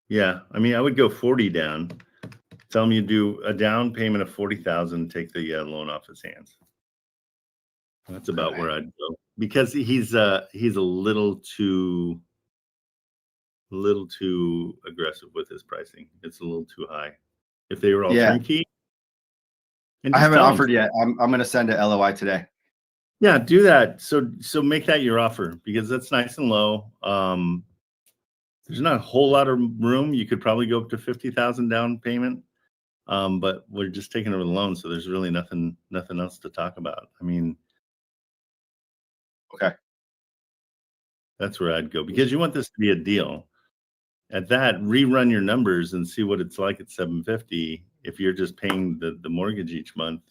Yeah, I mean, I would go 40 down. Tell him you do a down payment of 40,000, take the loan off his hands. That's about where I'd go, because he's a little too aggressive with his pricing. It's a little too high. If they were all turnkey, I haven't offered yet. I'm going to send a LOI today. Yeah, do that. So make that your offer, because that's nice and low. There's not a whole lot of room. You could probably go up to 50,000 down payment. But we're just taking over the loan, so there's really nothing else to talk about. I mean, okay, that's where I'd go, because you want this to be a deal. At that, rerun your numbers and see what it's like at 750 if you're just paying the mortgage each month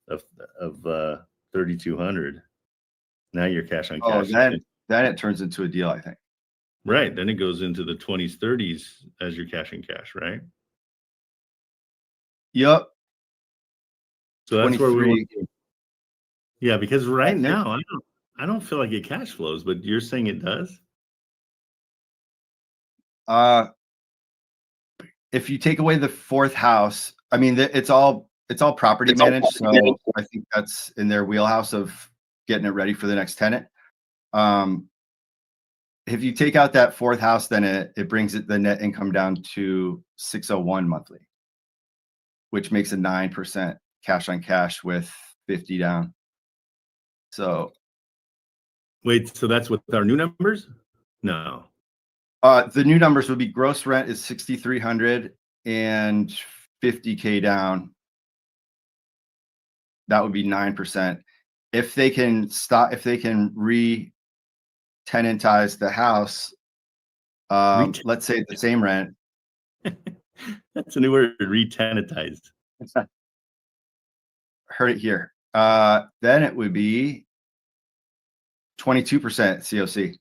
of 3,200. Now you're cash on cash. Then it turns into a deal, I think. Right, then it goes into the 20s, 30s as your cash and cash, right? Yep. So that's where we. Yeah, because right now I don't feel like it cash flows, but you're saying it does. If you take away the fourth house, I mean, it's all property managed, so I think that's in their wheelhouse of getting it ready for the next tenant. If you take out that fourth house, then it brings the net income down to 601 monthly, which makes a 9% cash on cash with 50 down. So wait, so that's with our new numbers? No. The new numbers would be gross rent is 6,300 and 50K down. That would be 9%. If they can re-tenantize the house, let's say the same rent. That's a new word, re-tenantized. Heard it here. Then it would be 22% COC.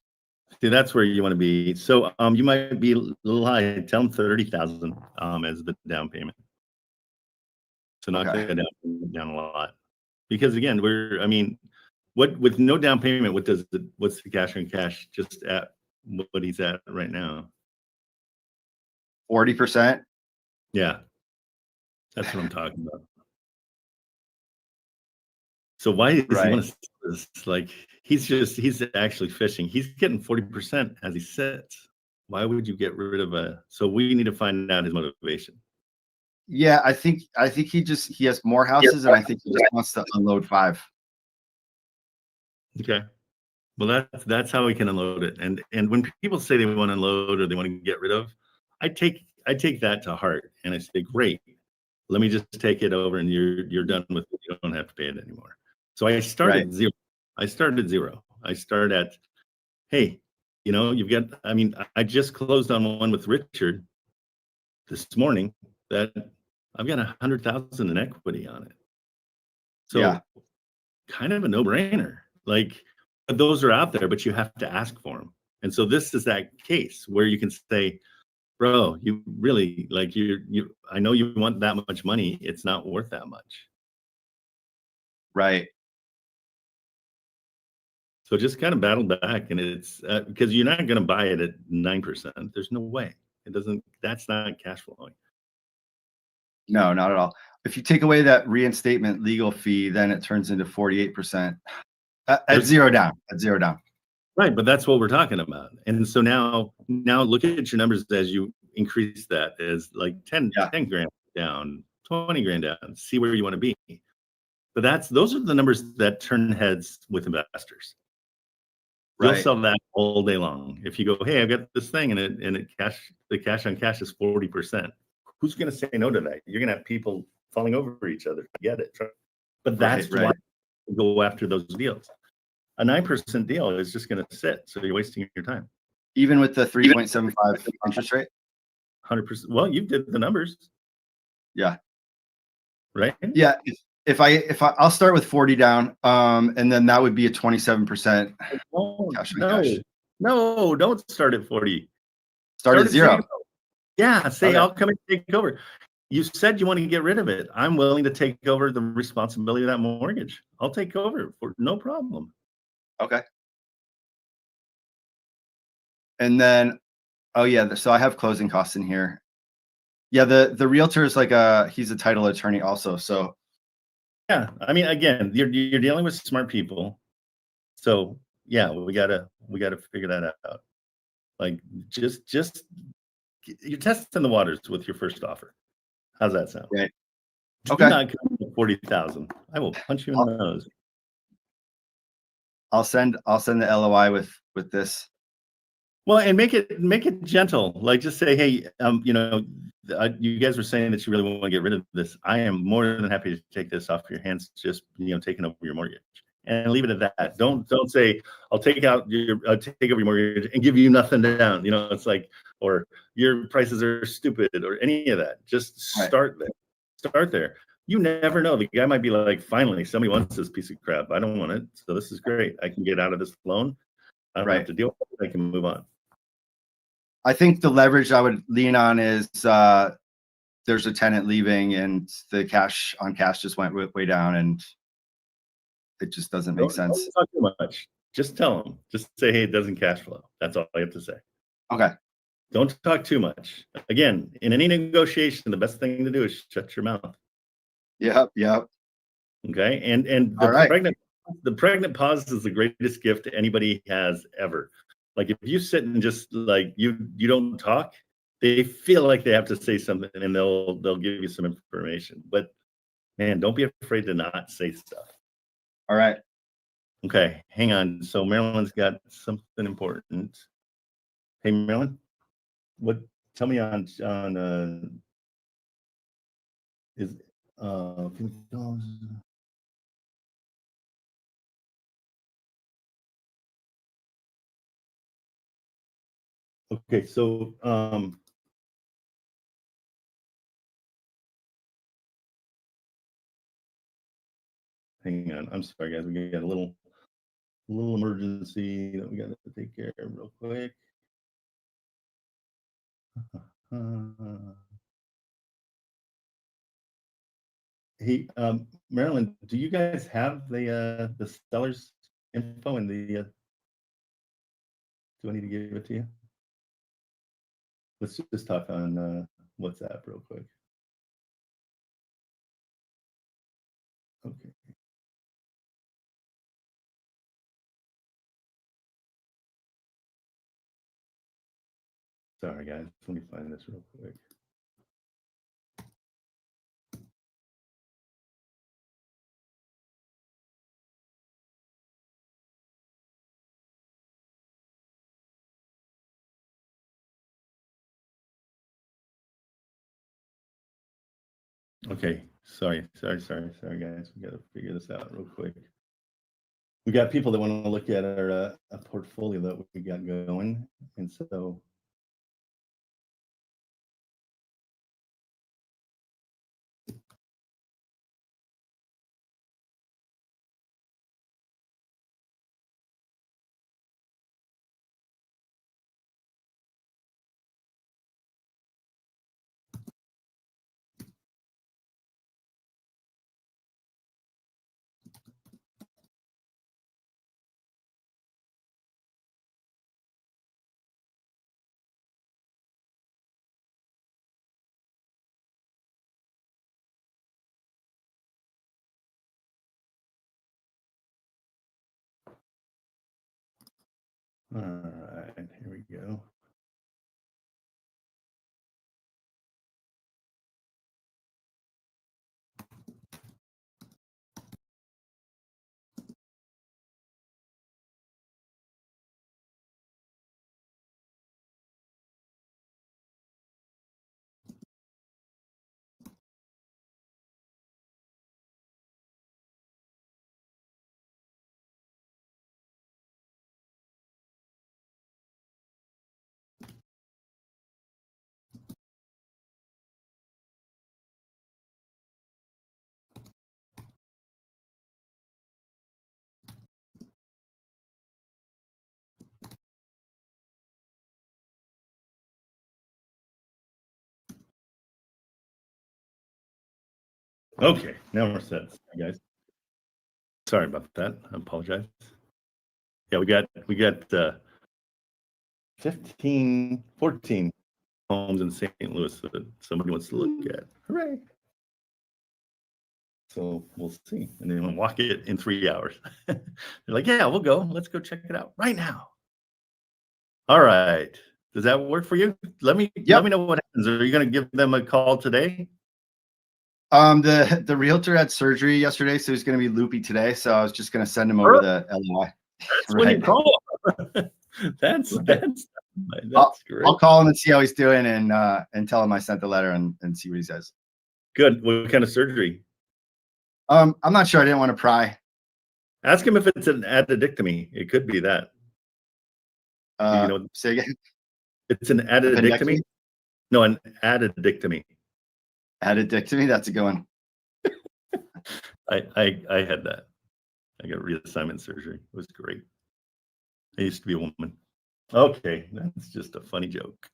See, that's where you want to be. So you might be a little high. Tell them 30,000 as the down payment. So knock that down a lot. Because again, with no down payment, what's the cash on cash just at what he's at right now? 40%. Yeah. That's what I'm talking about. So why does he want to do this? Like, he's actually fishing. He's getting 40% as he sits. Why would you get rid of so we need to find out his motivation. Yeah, I think he has more houses, and I think he just wants to unload 5. Okay. Well, that's how we can unload it. And when people say they want to unload or they want to get rid of, I take that to heart, and I say, great, let me just take it over, and you're done with it. You don't have to pay it anymore. So I started zero. I start at, hey, you've got. I mean, I just closed on one with Richard this morning that I've got 100,000 in equity on it. So kind of a no-brainer. Like, those are out there, but you have to ask for them. And so this is that case where you can say, bro, you really, like, I know you want that much money. It's not worth that much. Right. So just kind of battle back, and it's because you're not going to buy it at 9%. There's no way. That's not cash flowing. No, not at all. If you take away that reinstatement legal fee, then it turns into 48% at zero down. Right, but that's what we're talking about. And so now look at your numbers as you increase that as like 10 grand down, 20 grand down. See where you want to be. But those are the numbers that turn heads with investors. You'll sell that all day long. If you go, hey, I've got this thing, and the cash on cash is 40%. Who's going to say no to that? You're going to have people falling over each other to get it. But that's why you go after those deals. A 9% deal is just going to sit, so you're wasting your time. Even with the 3.75 interest rate? 100%. Well, you did the numbers. Yeah. Right? Yeah. If I'll start with 40 down, and then that would be a 27% cash on cash. No, don't start at 40. Start at zero. Yeah, say I'll come and take over. You said you want to get rid of it. I'm willing to take over the responsibility of that mortgage. I'll take over for no problem. Okay. And then, oh yeah, so I have closing costs in here. Yeah, the realtor is like he's a title attorney also. So Yeah, I mean, again, you're dealing with smart people, so yeah, we gotta figure that out. Like, just you're testing the waters with your first offer. How's that sound? right. Do Okay. not come with 40,000. I will punch you in I'll, the nose. I'll send the LOI with this. Well, and make it gentle. Like, just say, hey, you guys were saying that you really want to get rid of this. I am more than happy to take this off your hands. Just taking over your mortgage, and leave it at that. Don't say I'll take over your mortgage and give you nothing down. It's like, or your prices are stupid or any of that. Just Right. start there. Start there. You never know. The guy might be like, finally, somebody wants this piece of crap. I don't want it. So this is great. I can get out of this loan. I don't have to deal with it. I can move on. I think the leverage I would lean on is there's a tenant leaving and the cash on cash just went way down and it just doesn't make sense. Don't talk too much. Just tell them. Just say, hey, it doesn't cash flow. That's all I have to say. Okay. Don't talk too much. Again, in any negotiation, the best thing to do is shut your mouth. Yep. Okay. And All right. the pregnant pause is the greatest gift anybody has ever. Like, if you sit and just like you don't talk, they feel like they have to say something and they'll give you some information. But man, don't be afraid to not say stuff. All right. Okay, hang on. So Marilyn's got something important. Hey, Marilyn, tell me on is okay, so hang on. I'm sorry, guys. We got a little emergency that we got to take care of real quick. Hey, Marilyn, do you guys have the seller's info and the? Do I need to give it to you? Let's just talk on WhatsApp real quick. Okay. Sorry, guys. Let me find this real quick. Okay, sorry, guys. We got to figure this out real quick. We got people that want to look at our portfolio that we got going, and so. All right, here we go. Okay, now we're set, guys. Sorry about that. I apologize. Yeah, we got 14 homes in St. Louis that somebody wants to look at. Hooray! So we'll see, and then we'll walk it in 3 hours. They're like, "Yeah, we'll go. Let's go check it out right now." All right. Does that work for you? Let me know what happens. Are you going to give them a call today? The realtor had surgery yesterday, so he's going to be loopy today. So I was just going to send him over the LOI. That's when you call. That's great. I'll call him and see how he's doing, and tell him I sent the letter and see what he says. Good. What kind of surgery? I'm not sure. I didn't want to pry. Ask him if it's an addictomy. It could be that. Say again. It's an addictomy. No, an addictomy. Addictomy. That's a good one. I had that. I got reassignment surgery. It was great. I used to be a woman. Okay, that's just a funny joke.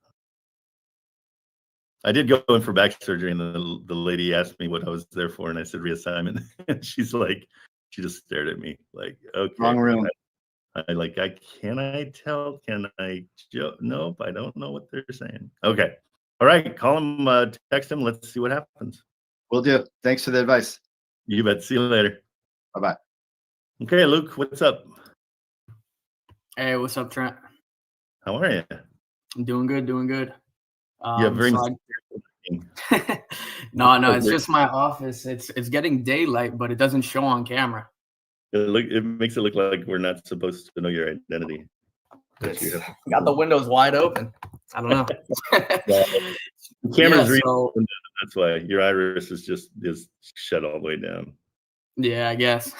I did go in for back surgery, and the lady asked me what I was there for, and I said reassignment. And she's like, she just stared at me like, okay. Wrong room. Can I tell? Can I joke? Nope, I don't know what they're saying. Okay. All right, call him, text him. Let's see what happens. Will do. Thanks for the advice. You bet. See you later. Bye-bye. Okay, Luke, what's up? Hey, what's up, Trent? How are you? I'm doing good, doing good. Yeah, very No, it's just my office. It's getting daylight, but it doesn't show on camera. It makes it look like we're not supposed to know your identity. Got the windows wide open. I don't know. The camera's reading. That's why your iris is shut all the way down. Yeah, I guess.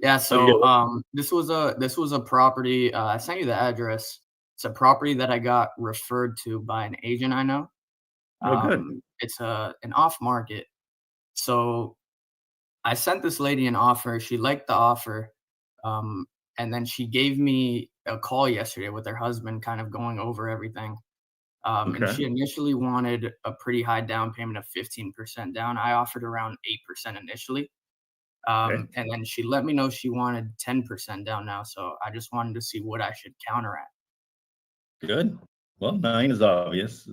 Yeah. So this was a property. I sent you the address. It's a property that I got referred to by an agent I know. Oh, good. It's an off market. So I sent this lady an offer. She liked the offer. And then she gave me a call yesterday with her husband, kind of going over everything. And she initially wanted a pretty high down payment of 15% down. I offered around 8% initially. And then she let me know she wanted 10% down now. So I just wanted to see what I should counter at. Good. Well, 9 is obvious.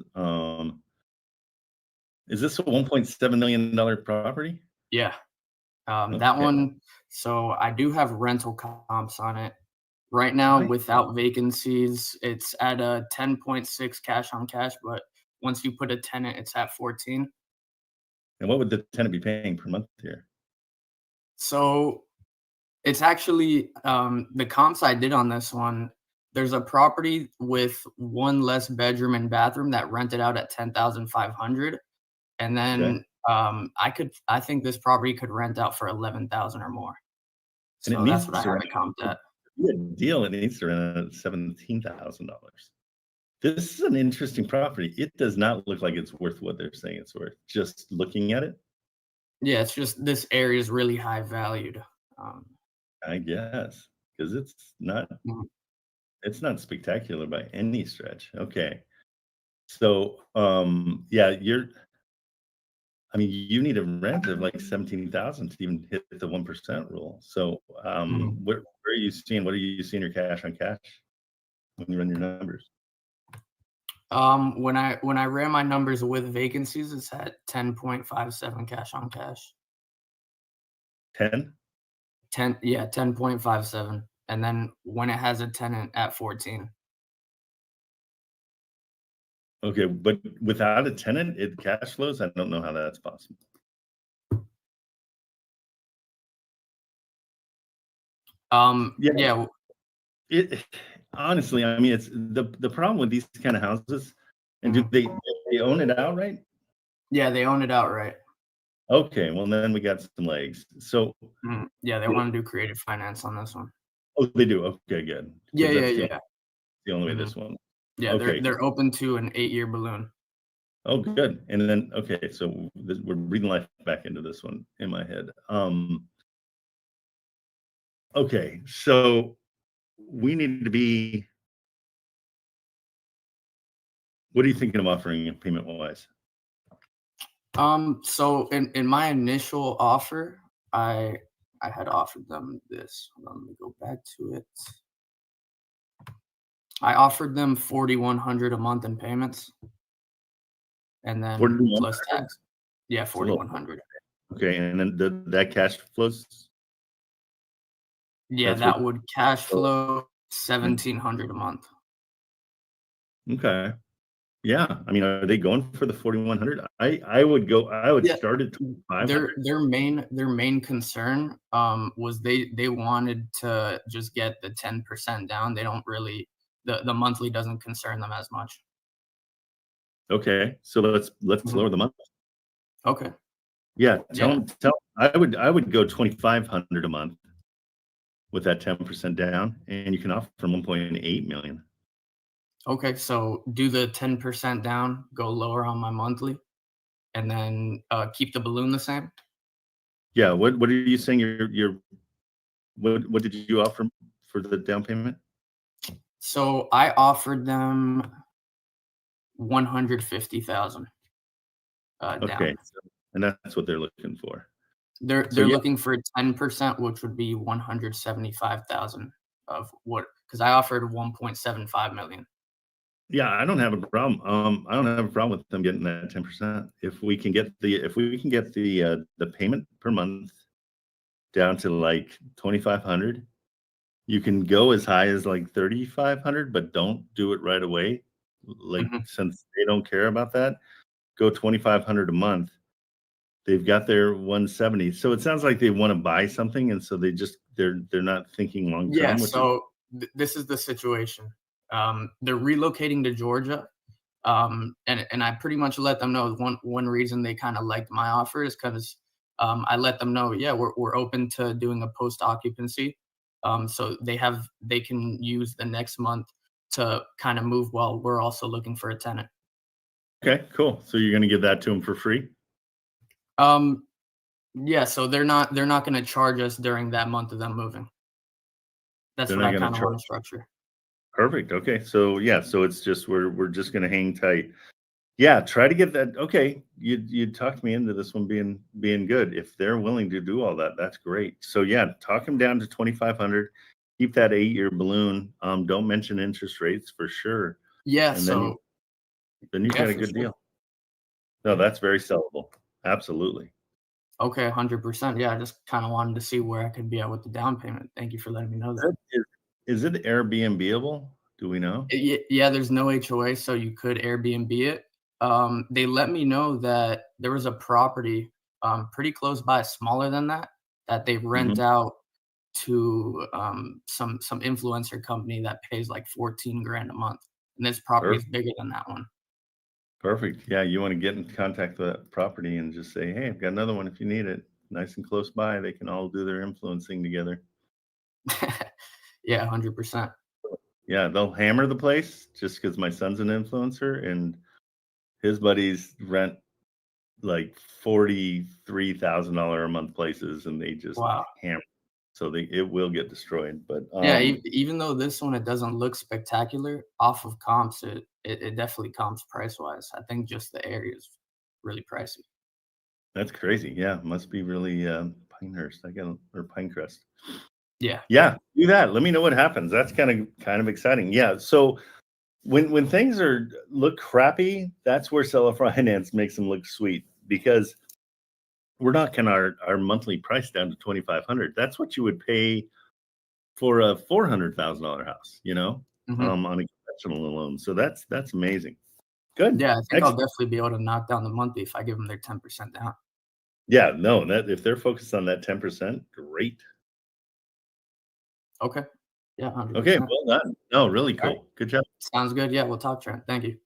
Is this a $1.7 million property? Yeah. That one. So I do have rental comps on it. Right now, without vacancies, it's at a 10.6 cash on cash, but once you put a tenant, it's at 14. And what would the tenant be paying per month here? So it's actually the comps I did on this one. There's a property with one less bedroom and bathroom that rented out at $10,500, and then I think this property could rent out for $11,000 or more. So that's what I have it comped at. Good deal. It needs to rent at $17,000. This is an interesting property. It does not look like it's worth what they're saying it's worth. Just looking at it. Yeah, it's just this area is really high valued. I guess because it's not spectacular by any stretch. Okay. So you need a rent of like 17,000 to even hit the 1% rule. So where are you seeing? What are you seeing your cash on cash when you run your numbers? When I ran my numbers with vacancies, it's at 10.57 cash on cash. 10? 10.57. And then when it has a tenant at 14. Okay, but without a tenant, it cash flows. I don't know how that's possible. It honestly, I mean, it's the problem with these kind of houses. And do they own it outright? Yeah, they own it outright. Okay, well then we got some legs. So yeah, they want to do creative finance on this one. Oh, they do. Okay, good. Yeah. The only way this one. Yeah, okay. They're open to an 8-year balloon. Oh, good. And then so we're breathing life back into this one in my head. Okay, so we need to be. What are you thinking of offering payment wise? So in my initial offer, I had offered them this. Hold on, let me go back to it. I offered them 4,100 a month in payments, and then 4100? plus tax. Yeah, It's a little 4,100. okay, and then that cash flows. Yeah, That's what. that would cash Oh, flow yeah. 1,700 a month. Okay. Yeah. I mean, are they going for the 4,100? I would go. I would Yeah, start at 2,500. their main concern was they wanted to just get the 10% down. They don't really the monthly doesn't concern them as much. Okay, so let's Mhm. lower the month. Okay. Yeah, tell Yeah. them. I would go 2,500 a month with that 10% down, and you can offer from 1.8 million. Okay. So do the 10% down, go lower on my monthly, and then keep the balloon the same. Yeah. What are you saying? What did you offer for the down payment? So I offered them 150,000 Okay, down. and that's what they're looking for. They're So they're yeah, looking for 10%, which would be 175,000 of what because I offered 1.75 million. yeah, I don't have a problem. I don't have a problem with them getting that 10%. If we can get the payment per month down to like 2,500, you can go as high as like 3,500, but don't do it right away. Like Mhm. since they don't care about that, go 2,500 a month. They've got their 170. So it sounds like they want to buy something, and so they're not thinking long Yeah, term, which is so this is the situation. They're relocating to Georgia, and I pretty much let them know one reason they kind of liked my offer is because I let them know, yeah, we're open to doing a post occupancy, so they can use the next month to kind of move while we're also looking for a tenant. okay, cool. So you're going to give that to them for free? Um, yeah, so they're not going to charge us during that month of them moving. That's They're what not I going to kind of want charge. to structure. Perfect. Okay. So yeah, so it's just we're just going to hang tight. Yeah, try to get that. Okay, you talked me into this one being good. If they're willing to do all that, that's great. So yeah, talk them down to 2,500. Keep that 8-year balloon. Don't mention interest rates for sure, Yeah, and then you so then you yeah, got a for good sure. deal. No, Yeah. that's very sellable. Absolutely. Okay, 100%. Yeah, I just kinda wanted to see where I could be at with the down payment. Thank you for letting me know that. Is it Airbnb-able? Do we know? Yeah, there's no HOA, so you could Airbnb it. They let me know that there was a property, pretty close by, smaller than that, that they rent Mhm. out to, some influencer company that pays, like, 14 grand a month, and this property is Perfect. bigger than that one. Perfect. Yeah, you want to get in contact with that property and just say, "Hey, I've got another one if you need it." Nice and close by. They can all do their influencing together. Yeah, 100%. Yeah, they'll hammer the place just because my son's an influencer and his buddies rent like $43,000 a month places and they just Wow. hammer. So it will get destroyed. But Yeah, even though this one, it doesn't look spectacular, off of comps, it definitely comps price-wise. I think just the area is really pricey. that's crazy. Yeah, must be really Pinehurst. I got or Pinecrest. Yeah, yeah. Yeah, do that. Let me know what happens. That's kind of exciting. Yeah. So when things look crappy, that's where seller finance makes them look sweet because we're knocking our monthly price down to 2,500. That's what you would pay for a $400,000 house, Mhm. on a conventional loan. So that's amazing. Good. Yeah, I think I'll Excellent. definitely be able to knock down the monthly if I give them their 10% down. Yeah, no, that if they're focused on that 10%, great. Okay. Yeah, Okay, 100%. well done. No, really Alright, cool. Good job. sounds good. Yeah, we'll talk, Trent. Thank you.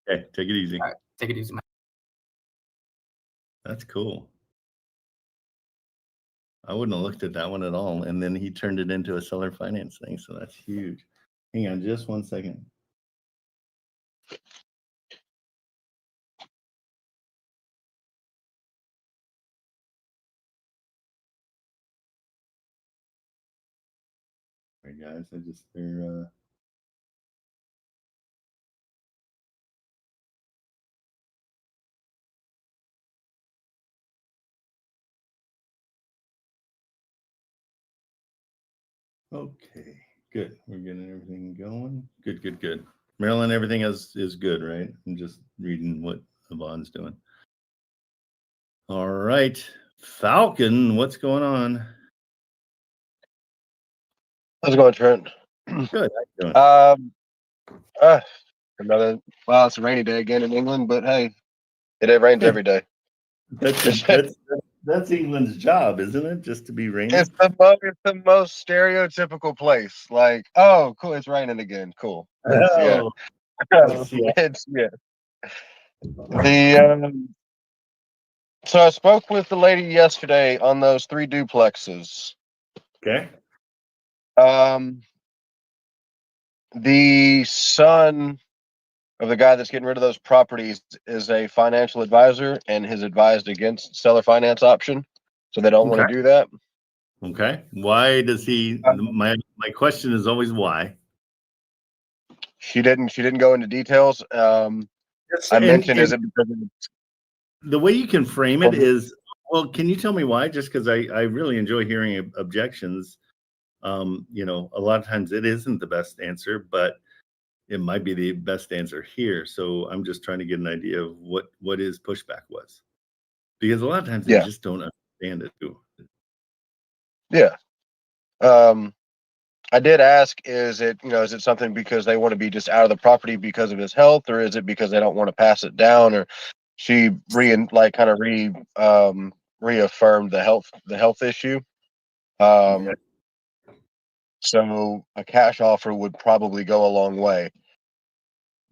Okay, take it easy. Alright, take it easy, man. That's cool. I wouldn't have looked at that one at all. And then he turned it into a seller finance thing. So that's huge. Hang on just one second. All right, guys. They're okay. Good. We're getting everything going. Good. Maryland, everything is good, right? I'm just reading what Yvonne's doing. All right. Falcon, what's going on? How's it going, Trent? Good. How you doing? Well, it's a rainy day again in England, but hey, it rains every day. That's England's job, isn't it? Just to be raining. It's the most stereotypical place. Like, oh, cool, it's raining again. Cool. Oh, It's so I spoke with the lady yesterday on those 3 duplexes. okay. The son of the guy that's getting rid of those properties is a financial advisor and has advised against seller finance option, so they don't want to do that. Okay. Why does he? My question is always why. She didn't go into details. I mentioned, is it because of the way you can frame it is, well, can you tell me why? Just because I really enjoy hearing objections. You know, a lot of times it isn't the best answer, but it might be the best answer here. So I'm just trying to get an idea of what his pushback was, because a lot of times they just don't understand it too. Yeah. I did ask, is it something because they want to be just out of the property because of his health, or is it because they don't want to pass it down? Or she reaffirmed the health issue. So a cash offer would probably go a long way.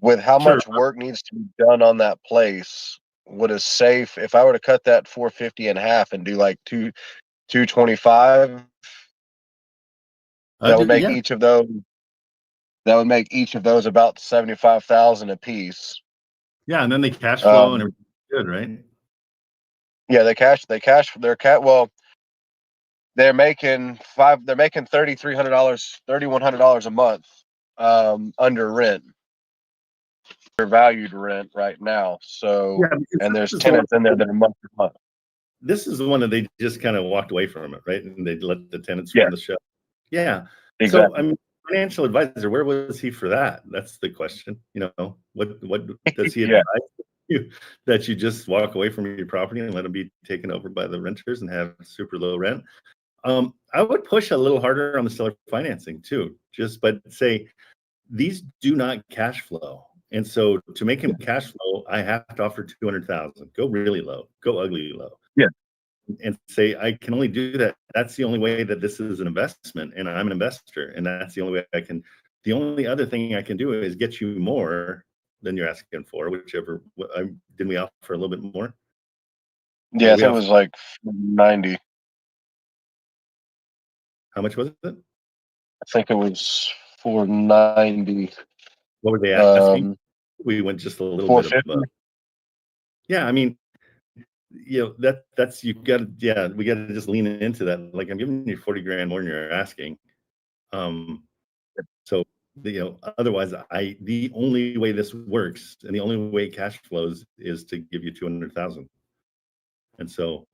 With how much work needs to be done on that place, would a safe, if I were to cut that 450 in half and do like 225, that would make each of those about 75,000 a piece. Yeah, and then they cash flow and everything's good, right? Yeah, well, they're making $3,100 a month under rent. They're valued rent right now. So and there's tenants in there that are month to month. This is the one that they just kind of walked away from it, right? And they let the tenants run the show. Yeah. Exactly. So I mean, financial advisor, where was he for that? That's the question. You know, what does he advise you, that you just walk away from your property and let them be taken over by the renters and have super low rent? I would push a little harder on the seller financing too, but say these do not cash flow. And so to make him cash flow, I have to offer 200,000. Go really low, go ugly low. Yeah. And say, I can only do that. That's the only way that this is an investment, and I'm an investor, and that's the only way I can. The only other thing I can do is get you more than you're asking for, whichever. Didn't we offer a little bit more? Yeah, I think it was like 90. How much was it? I think it was 490. What were they asking? We went just a little bit above. Yeah, I mean, you know, that's you got to, yeah, we got to just lean into that. Like, I'm giving you 40 grand more than you're asking. So, you know, otherwise the only way this works and the only way cash flows is to give you 200,000. And so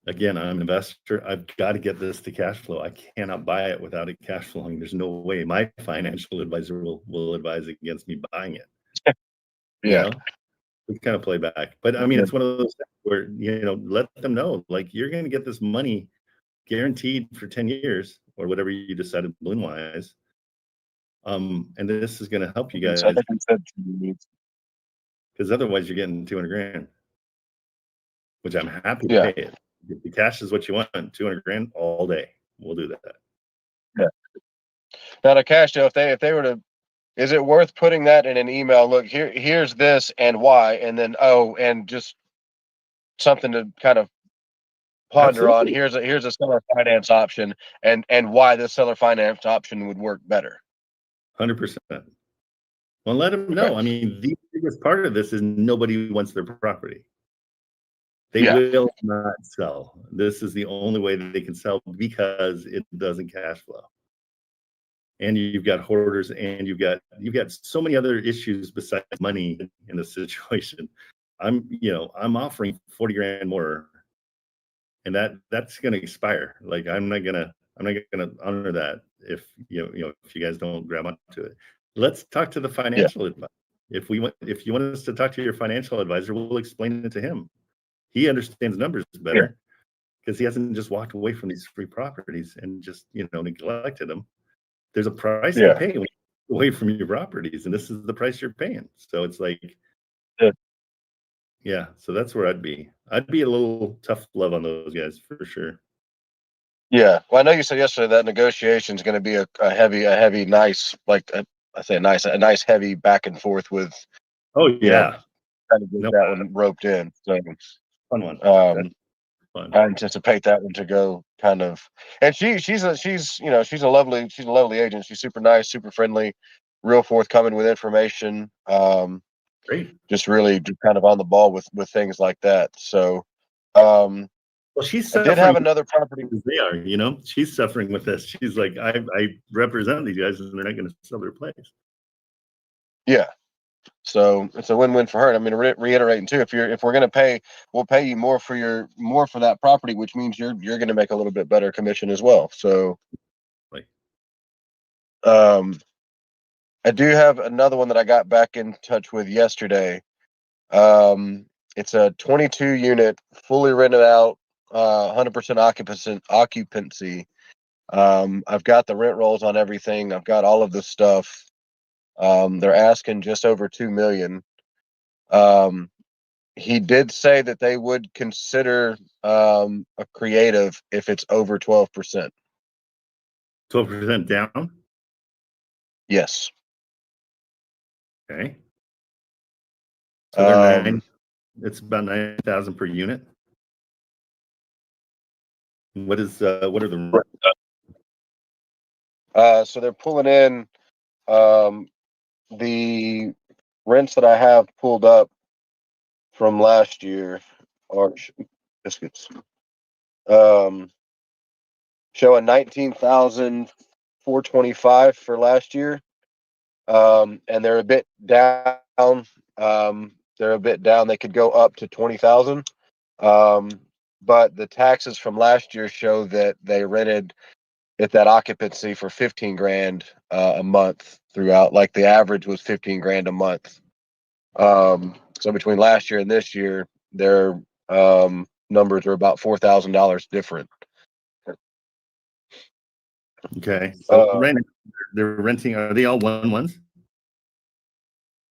again, I'm an investor. I've got to get this to cash flow. I cannot buy it without it cash flowing. There's no way my financial advisor will advise against me buying it. Yeah. You know? We kind of play back, but I mean, it's one of those things where, you know, let them know, like, you're going to get this money guaranteed for 10 years or whatever you decided balloon wise. And this is going to help you guys, because otherwise you're getting 200 grand, which I'm happy to pay it. If the cash is what you want, 200 grand all day, we'll do that. Yeah. Now the cash deal, if they were to, is it worth putting that in an email? Look, here's this and why, and then and just something to kind of ponder on. Here's a seller finance option, and why this seller finance option would work better. 100%. Well, let them know. I mean, the biggest part of this is nobody wants their property. They will not sell. This is the only way that they can sell because it doesn't cash flow. And you've got hoarders, and you've got so many other issues besides money in this situation. I'm offering 40 grand more, and that's going to expire. Like, I'm not going to I'm not going to honor that if if you guys don't grab onto it. Let's talk to the financial advisor. If you want us to talk to your financial advisor, we'll explain it to him. He understands numbers better because he hasn't just walked away from these free properties and just neglected them. There's a price to pay when you away from your properties, and this is the price you're paying. So it's like, so that's where I'd be. I'd be a little tough love on those guys for sure. Yeah. Well, I know you said yesterday that negotiation is going to be a heavy, nice, like a nice heavy back and forth with. Oh yeah. Trying to get that one roped in. So fun one. Fun. I anticipate that one to go kind of, and she's a lovely agent. She's super nice, super friendly, real forthcoming with information. Great. Just really just kind of on the ball with things like that. So, well, she's I did have another property. They are, she's suffering with this. She's like, I represent these guys, and they're not going to sell their place. Yeah. So it's a win-win for her. I mean, reiterating too, if we're going to pay, we'll pay you more for that property, which means you're going to make a little bit better commission as well. So, I do have another one that I got back in touch with yesterday. It's a 22 unit, fully rented out, 100% occupancy. I've got the rent rolls on everything. I've got all of this stuff. They're asking just over $2 million. He did say that they would consider a creative if it's over 12%. 12% down? Yes. Okay. So they're it's about 9,000 per unit. What are the so they're pulling in the rents that I have pulled up from last year are biscuits. Showing 19,425 for last year. And they're a bit down. They could go up to 20,000. But the taxes from last year show that they rented at that occupancy for 15 grand a month throughout. Like the average was 15 grand a month. So between last year and this year, their numbers are about $4,000 different. Okay. So they're renting. Are they all ones?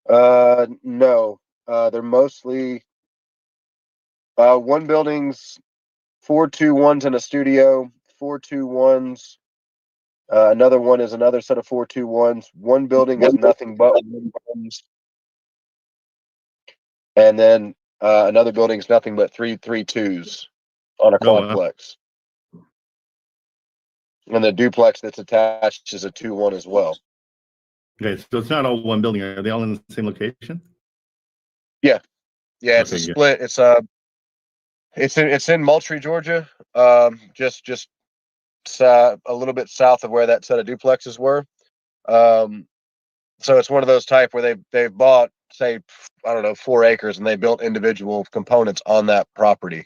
No. They're mostly one building's 421s in a studio, 421s. Another one is another set of 421s. One building is nothing but 1s. And then another building is nothing but 332s on a quadplex. And the duplex that's attached is a 2-1 as well. Okay, so it's not all one building. Are they all in the same location? Yeah, it's a split. It's in Moultrie, Georgia. Just a little bit south of where that set of duplexes were. So it's one of those type where they've bought, say, I don't know, 4 acres, and they built individual components on that property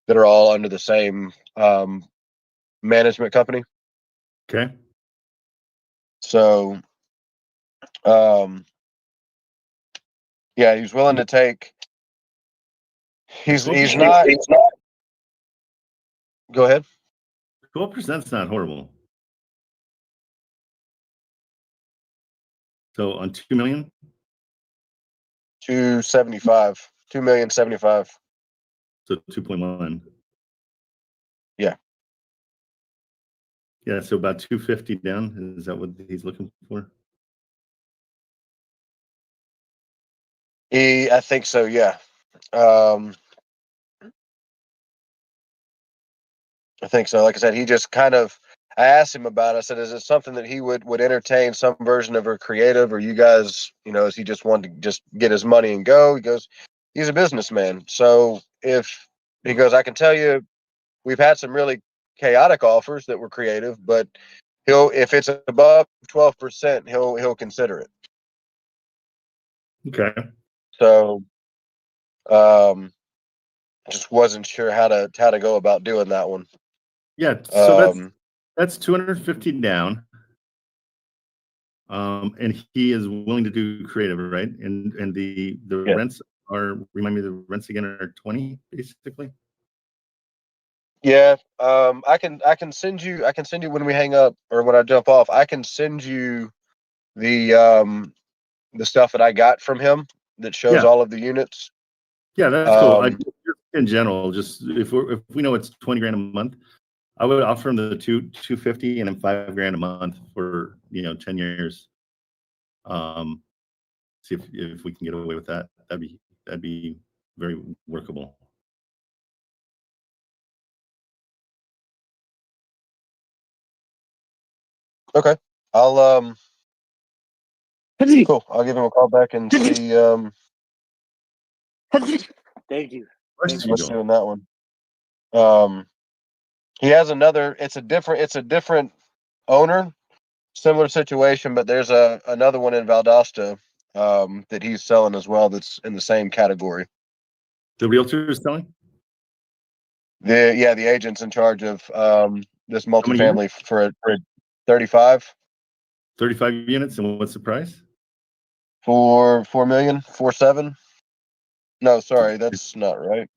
that are all under the same management company. Okay. So, he's willing to take. He's not. Go ahead. 12% is not horrible. So on 2 million. 275. 2,075,000. So 2.1. Yeah. Yeah. So about 250 down. Is that what he's looking for? I think so. Yeah. I think so. Like I said, he just kind of. I asked him about it. I said, "Is it something that he would entertain some version of a creative, or you guys, is he just wanted to just get his money and go?" He goes, "He's a businessman, so if he goes, I can tell you, we've had some really chaotic offers that were creative, but if it's above 12%, he'll consider it." Okay. So, just wasn't sure how to go about doing that one. Yeah. So That's 250 down. And he is willing to do creative, right? And the Yeah. rents are, remind me, the rents again are 20 basically. Yeah. I can send you when we hang up or when I jump off, I can send you the stuff that I got from him that shows Yeah. all of the units. Yeah, that's cool. Um, In general, just if we know it's 20 grand a month, I would offer him the 250 and then 5 grand a month for 10 years. See if we can get away with that. That'd be very workable. Okay. Cool. I'll give him a call back and see Thank you. What's what's doing that one. He has another, it's a different owner, similar situation, but there's another one in Valdosta that he's selling as well that's in the same category. The realtor is selling? The agent's in charge of this many multifamily for 35 units, and what's the price? for 4,000,000, 4.7. No, sorry, that's not right.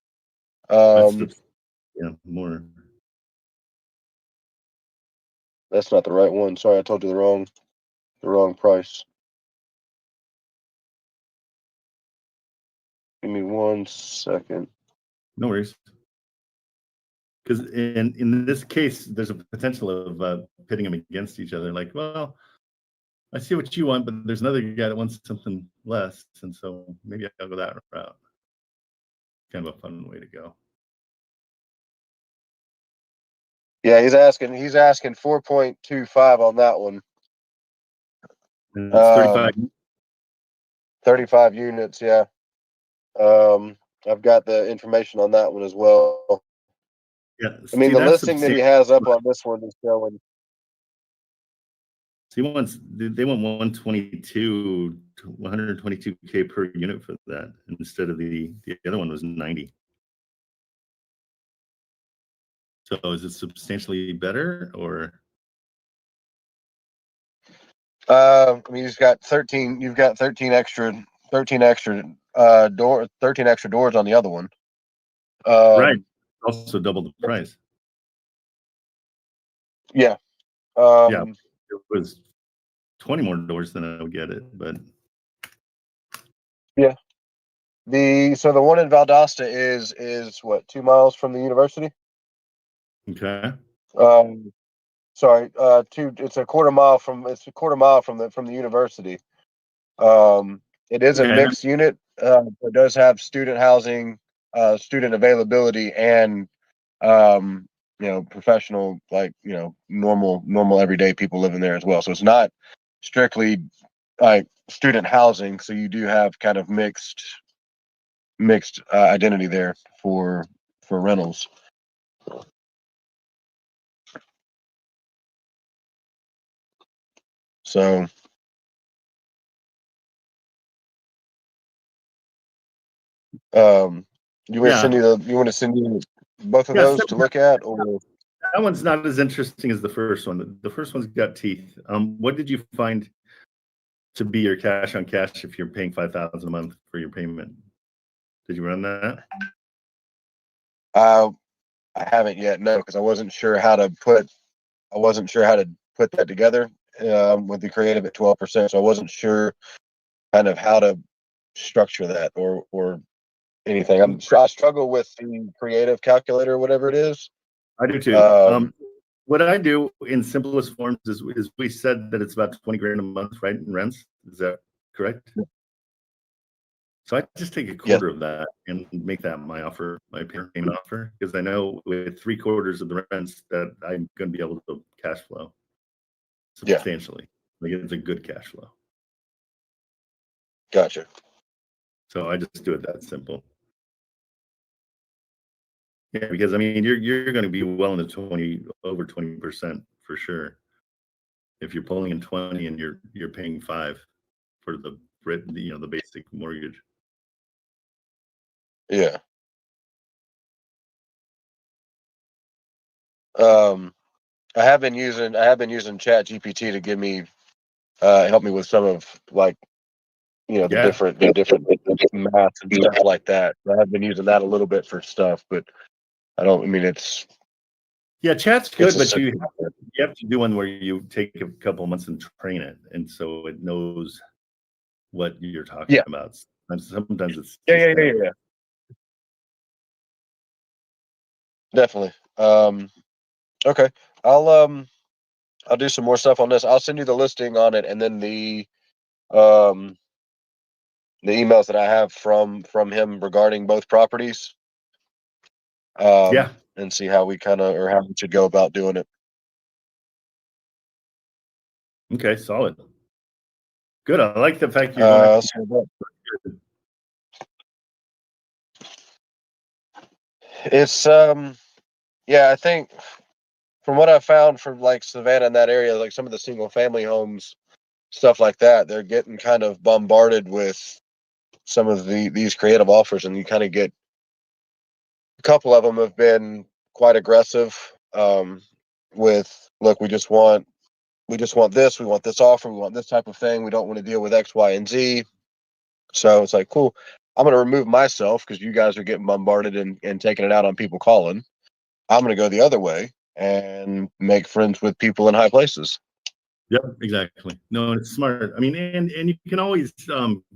More. That's not the right one. Sorry, I told you the wrong price. Give me 1 second. No worries. Because in this case, there's a potential of pitting them against each other. Like, well, I see what you want, but there's another guy that wants something less, and so maybe I'll go that route. Kind of a fun way to go. Yeah, he's asking 4.25 on that one. And it's 35. 35 units, yeah. I've got the information on that one as well. Yeah, I mean, the listing that he has up on this one is showing. They want 122K per unit for that instead of the other one was 90. So is it substantially better or? I mean, you've got 13 extra doors on the other one. Right. Also double the price. Yeah. Yeah. It was 20 more doors than I would get it, but yeah. The one in Valdosta is what, 2 miles from the university? okay. Sorry, it's a quarter mile from the university. It is a Okay. mixed unit. It does have student housing, student availability, and professional, like normal everyday people living there as well. So it's not strictly like student housing. So you do have kind of mixed identity there for rentals. So you want to send you both of those to look at, or That one's not as interesting as the first one. The first one's got teeth. What did you find to be your cash on cash if you're paying $5,000 a month for your payment? Did you run that? I haven't yet, no, because I wasn't sure how to put that together with the creative at 12%. So I wasn't sure kind of how to structure that or anything. I struggle with the creative calculator, whatever it is. I do too. What I do in simplest forms is we said that it's about 20 grand a month, right, in rents. Is that correct? So I just take a quarter of that and make that my offer, my payment offer, because I know with 3/4 of the rents that I'm going to be able to cash flow substantially. Like it's a good cash flow. Gotcha. So I just do it that simple. Yeah, because I mean you're going to be well into over 20% for sure. If you're pulling in 20 and you're paying 5 for the basic mortgage. Yeah. I have been using Chat GPT to give me help me with some of like the Yeah. different math and stuff like that. I have been using that a little bit for stuff, but I mean it's Yeah, chat's good, a but you have to do one where you take a couple months and train it, and so it knows what you're talking about. Sometimes it's yeah. Definitely. Okay. I'll do some more stuff on this. I'll send you the listing on it, and then the emails that I have from him regarding both properties. Yeah. And see how we how we should go about doing it. Okay, solid. Good. I like the fact you're going. It's yeah, I think from what I found from like Savannah and that area, like some of the single family homes, stuff like that, they're getting kind of bombarded with some of these creative offers, and you kind of get a couple of them have been quite aggressive with, look, we just want this, we want this offer, we want this type of thing, we don't want to deal with X, Y, and Z. So it's like, cool, I'm going to remove myself because you guys are getting bombarded and taking it out on people calling. I'm going to go the other way and make friends with people in high places. Yep, exactly. No, it's smart. I mean, and you can always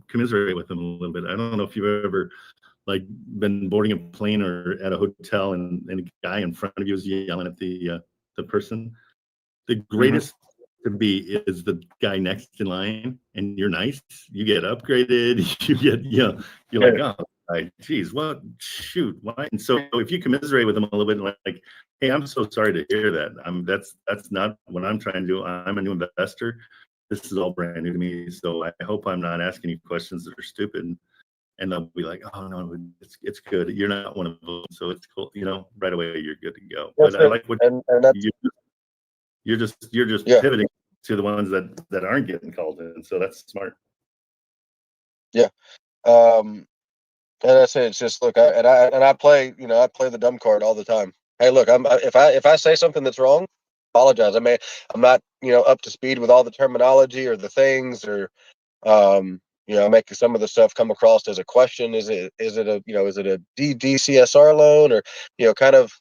commiserate with them a little bit. I don't know if you've ever like been boarding a plane or at a hotel and a guy in front of you is yelling at the person. The greatest to be is the guy next in line, and you're nice. You get upgraded. You get, you're like, oh, geez, what? Shoot, why? And so if you commiserate with them a little bit, like, hey, I'm so sorry to hear that. That's not what I'm trying to do. I'm a new investor. This is all brand new to me. So I hope I'm not asking you questions that are stupid. And they'll be like, oh no, it's good. You're not one of them, so it's cool. Right away you're good to go. But I like what you're just pivoting to the ones that aren't getting called in. So that's smart. Yeah. And I say it's just, look, I play, I play the dumb card all the time. Hey, look, if I say something that's wrong, apologize. I'm not, up to speed with all the terminology or the things, or making some of the stuff come across as a question. Is it a DCSR loan, or kind of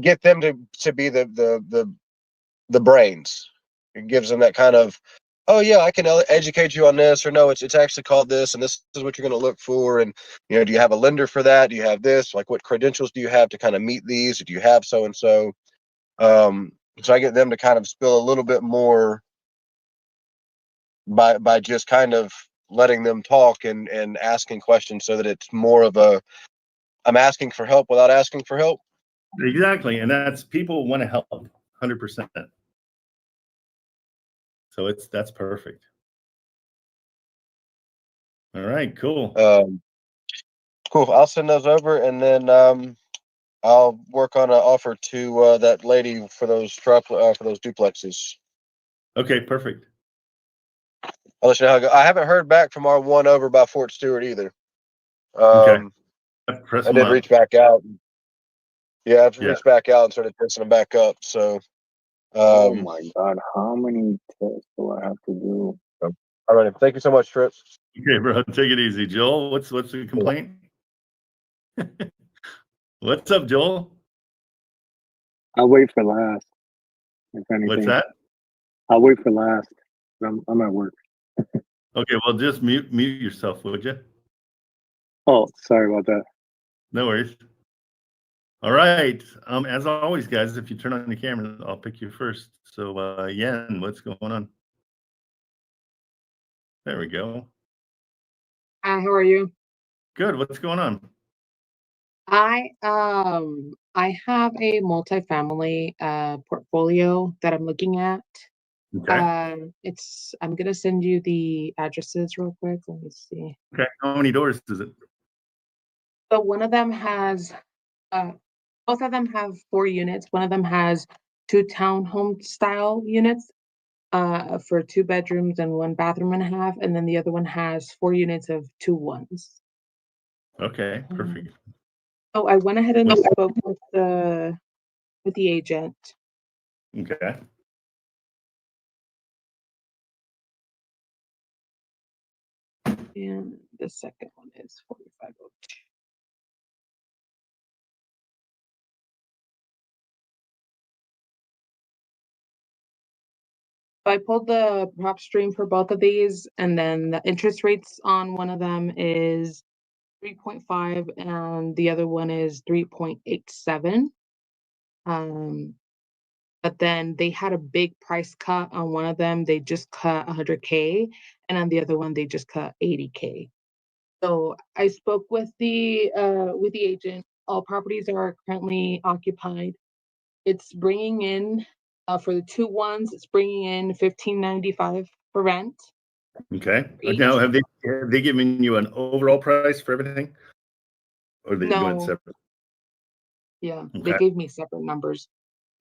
get them to be the brains. It gives them that kind of, oh yeah, I can educate you on this, or no, it's actually called this, and this is what you're going to look for. And do you have a lender for that? Do you have this? Like, what credentials do you have to kind of meet these? Or do you have so and so? So I get them to kind of spill a little bit more by just kind of letting them talk and asking questions, so that it's more of a, I'm asking for help without asking for help. Exactly, and that's, people want to help 100%. So that's perfect. All right, cool. Cool. I'll send those over, and then I'll work on an offer to that lady for those duplexes. Okay, perfect. I'll let you know how it goes. I haven't heard back from our one over by Fort Stewart either. Okay. I did reach back out. Yeah, I've reached back out and started pissing them back up. So, oh my God, how many tests do I have to do? All right. Thank you so much, Trent. Okay, bro. Take it easy. Joel, what's the complaint? What's up, Joel? I'll wait for last. If anything. What's that? I'll wait for last. I'm at work. Okay, well, just mute yourself, would you? Oh, sorry about that. No worries. All right. As always, guys, if you turn on the camera, I'll pick you first. So, Yen, what's going on? There we go. Hi, how are you? Good. What's going on? I have a multifamily portfolio that I'm looking at. Okay. I'm gonna send you the addresses real quick. Let me see. Okay. How many doors is it? So one of them has both of them have 4 units. One of them has 2 townhome style units for 2 bedrooms and 1 bathroom and a half, and then the other one has 4 units of 2 ones. Okay, perfect. So I went ahead and spoke with the agent. Okay. And the second one is 4502. I pulled the prop stream for both of these, and then the interest rates on one of them is 3.5 and the other one is 3.87. But then they had a big price cut on one of them. They just cut 100K, and on the other one they just cut 80K. So I spoke with the agent. All properties are currently occupied. It's bringing in for the two ones, it's bringing in 1595 for rent. Okay. Each. Now, have they given you an overall price for everything? Or are they doing it No. separate? Yeah, they Okay. gave me separate numbers.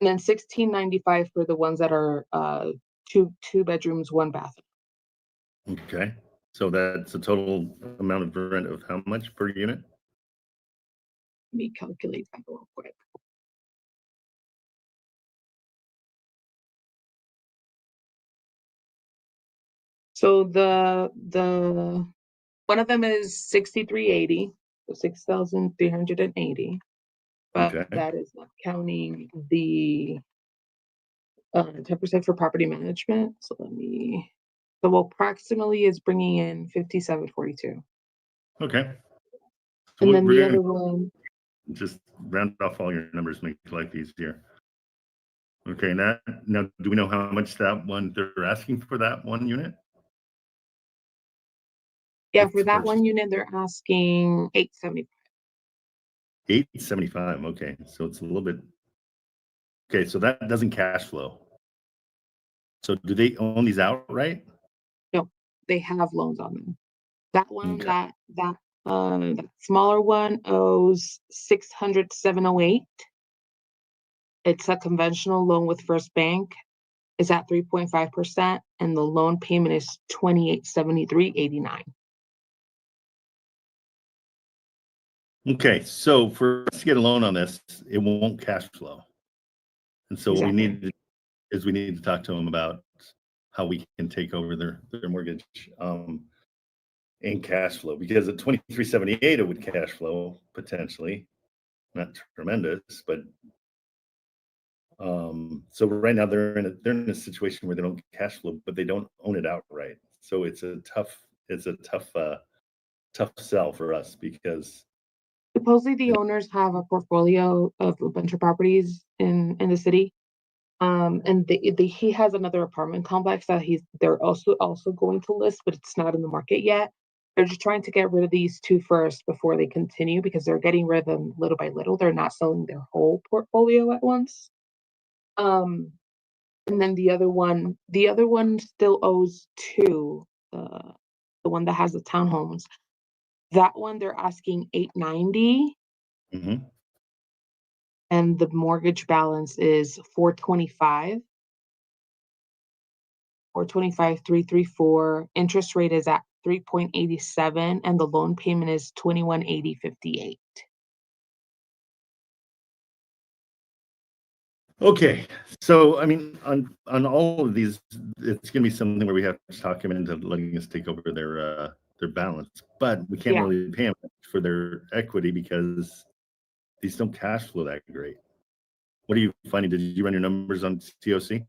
And then 1695 for the ones that are two bedrooms, one bathroom. Okay. So that's a total amount of rent of how much per unit? Let me calculate that real quick. So the one of them is 6380, so 6,380. But Okay. that is not counting the 10% for property management. So approximately is bringing in 5742. Okay. So And then the we're other gonna one, just round off all your numbers, make life easier. Okay. Now, do we know how much that one they're asking for that one unit? yeah, If for to that purchase one unit, they're asking 875. 875. Okay. So it's a little bit. Okay. So that doesn't cash flow. So do they own these outright? No, they have loans on them. That one, Okay. that smaller one owes 600,708. It's a conventional loan with First Bank. Is at 3.5%, and the loan payment is 2873.89. Okay. So for us to get a loan on this, it won't cash flow. And so what we Exactly. need to is we need to talk to them about how we can take over their mortgage and cash flow, because at 2378 it would cash flow potentially, not tremendous, but so right now they're in a situation where they don't cash flow, but they don't own it outright. So it's a tough sell for us because Supposedly, the owners have a portfolio of a bunch of properties in the city. And he has another apartment complex that they're also going to list, but it's not in the market yet. They're just trying to get rid of these two first before they continue, because they're getting rid of them little by little. They're not selling their whole portfolio at once. And then the other one still owes two. The one that has the townhomes. That one they're asking 890, Mhm. and the mortgage balance is 425. 425,334. Interest rate is at 3.87, and the loan payment is 2180.58. Okay, so I mean, on all of these, it's going to be something where we have to talk them into letting us take over their balance, but we can't Yeah. really pay them for their equity because these don't cash flow that great. What are you finding? Did you run your numbers on TOC?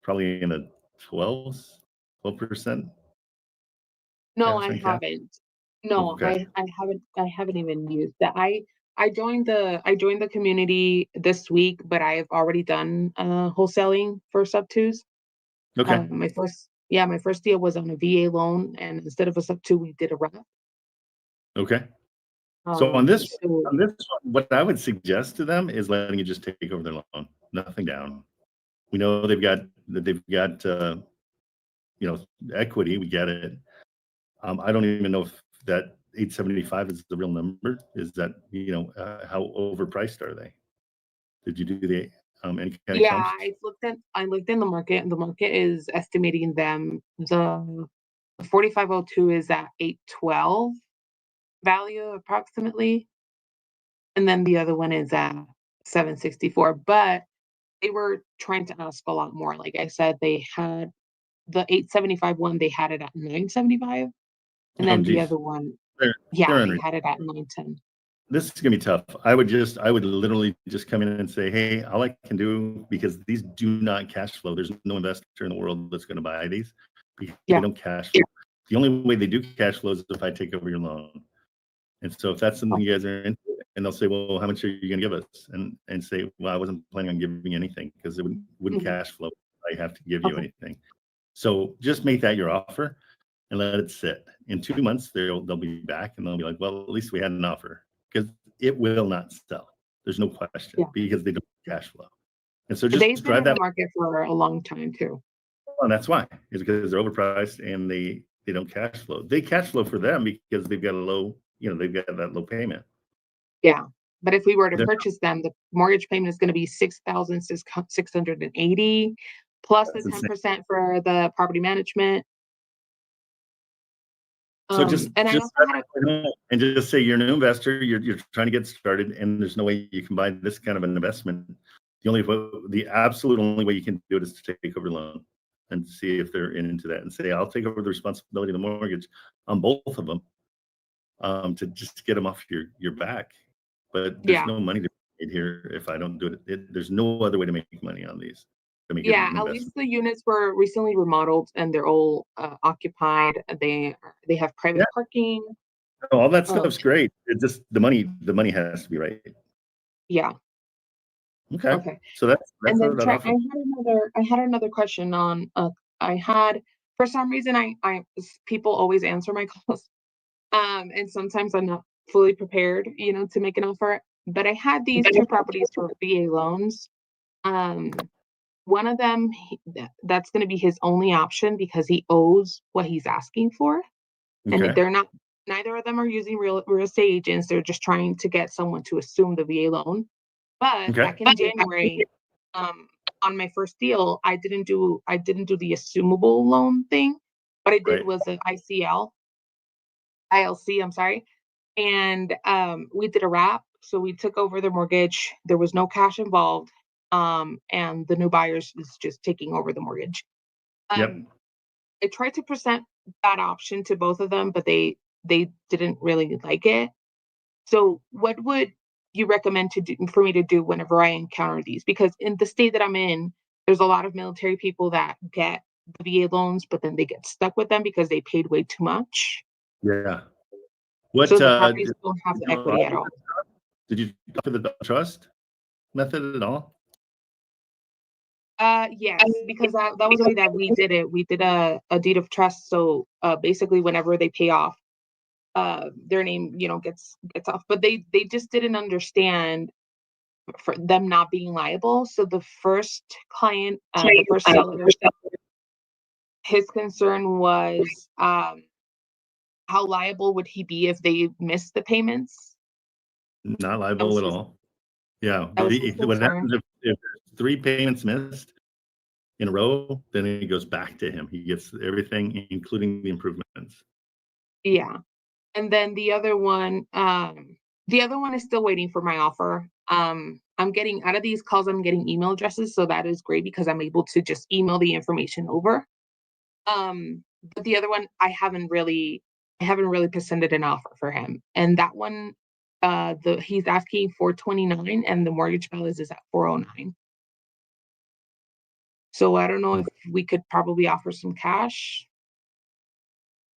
Probably in the 12%. No, Cash I on cash? haven't. No, Okay. I haven't even used that. I joined the community this week, but I've already done wholesaling for sub twos. Okay. My first deal was on a VA loan, and instead of a sub two, we did a REF. Okay. So on this So one, what I would suggest to them is letting you just take over their loan, nothing down. We know they've got equity. We get it. I don't even know if that 875 is the real number. Is that how overpriced are they? Did you do the any kind of yeah, comps? I looked in the market, and the market is estimating them. The 4502 is at 812 value approximately, and then the other one is at 764. But they were trying to ask a lot more. Like I said, they had the 875 one, they had it at 975, and Oh, then the geez. other one, They're, yeah, they're they unreal. had it at 910. This is gonna be tough. I would literally just come in and say, hey, all I can do, because these do not cash flow. There's no investor in the world that's gonna buy these because Yeah. they don't cash flow. The only way they do cash flow is if I take over your loan. And so if that's something you guys are into, and they'll say, well, how much are you gonna give us? And say, well, I wasn't planning on giving you anything because it wouldn't Mhm. cash flow. I have to give you Okay. anything. So just make that your offer and let it sit. In 2 months, they'll be back and they'll be like, well, at least we had an offer, because it will not sell. There's no question, Yeah. because they don't cash flow. And so They've just been drive in the that. market for a long time too. And that's why, is because they're overpriced and they don't cash flow. They cash flow for them because they've got a low, they've got that low payment. Yeah. But if we were to They're- purchase them, the mortgage payment is going to be 6,680 plus the That's insane. 10% for the property management. So just And I also had and just say you're a new investor, you're trying to get started, and there's no way you can buy this kind of an investment. The absolute only way you can do it is to take over the loan and see if they're into that, and say, I'll take over the responsibility of the mortgage on both of them, to just get them off your back. But there's Yeah. no money to be made here if I don't do it. There's no other way to make money on these. To make it Yeah, an at investment. least the units were recently remodeled and they're all occupied. They have private Yeah. parking. All that stuff's great. It just the money has to be right. Yeah. Okay. Okay. So that's And then that Trent, offer. I had another question on I had, for some reason, people always answer my calls. And sometimes I'm not fully prepared, to make an offer. But I had these two properties for VA loans. One of them, that's going to be his only option because he owes what he's asking for. And Okay. they're not, neither of them are using real estate agents. They're just trying to get someone to assume the VA loan. But Okay. back in January, on my first deal, I didn't do the assumable loan thing. What I did Right. was an ILC, I'm sorry. And we did a wrap. So we took over the mortgage. There was no cash involved. And the new buyers is just taking over the mortgage. Yep. I tried to present that option to both of them, but they didn't really like it. So what would you recommend for me to do whenever I encounter these? Because in the state that I'm in, there's a lot of military people that get the VA loans, but then they get stuck with them because they paid way too much. Yeah. What So the properties don't have the did you equity at all. Did you offer the trust method at all? Yes, because that was the way that we did it. We did a deed of trust. So basically whenever they pay off, their name, gets off. But they just didn't understand for them not being liable. So the first client, the first seller, his concern was how liable would he be if they missed the payments? Not That liable was at his, all. Yeah. that was his What concern. happens if there's 3 payments missed in a row, then it goes back to him. He gets everything, including the improvements. Yeah. And then the other one is still waiting for my offer. I'm getting out of these calls, I'm getting email addresses, so that is great because I'm able to just email the information over. But the other one, I haven't really presented an offer for him. And that one, he's asking for 29 and the mortgage balance is at 409. So I don't know if we could probably offer some cash.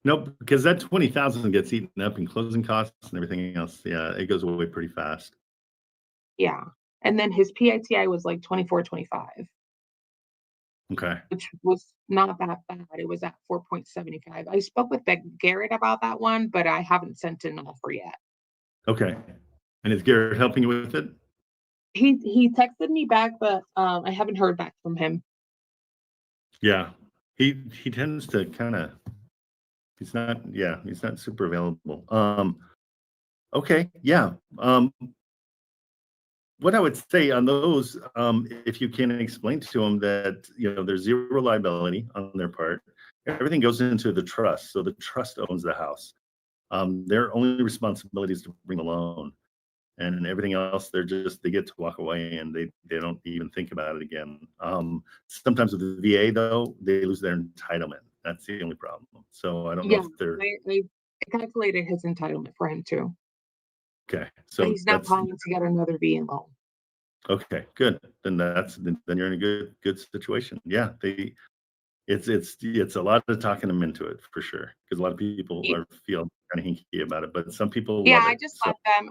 Nope, because that 20,000 gets eaten up in closing costs and everything else. Yeah, it goes away pretty fast. Yeah. And then his PITI was like 24, 25. Okay. Which was not that bad. It was at 4.75. I spoke with Garrett about that one, but I haven't sent an offer yet. Okay. And is Garrett helping you with it? He texted me back, but I haven't heard back from him. Yeah. He tends to kind of he's not super available. Okay, yeah. What I would say on those, if you can explain to them that there's zero liability on their part, everything goes into the trust, so the trust owns the house. Their only responsibility is to bring the loan, and everything else, they get to walk away and they don't even think about it again. Sometimes with the VA though, they lose their entitlement. That's the only problem. So I don't know Yeah, if they're I calculated his entitlement for him too. okay. So So he's not that's calling to get another VA loan. okay. Good. Then you're in a good situation. Yeah, it's a lot of talking them into it for sure, because a lot of people feel kind of hinky about it, but some people Yeah, love I it. just So let them.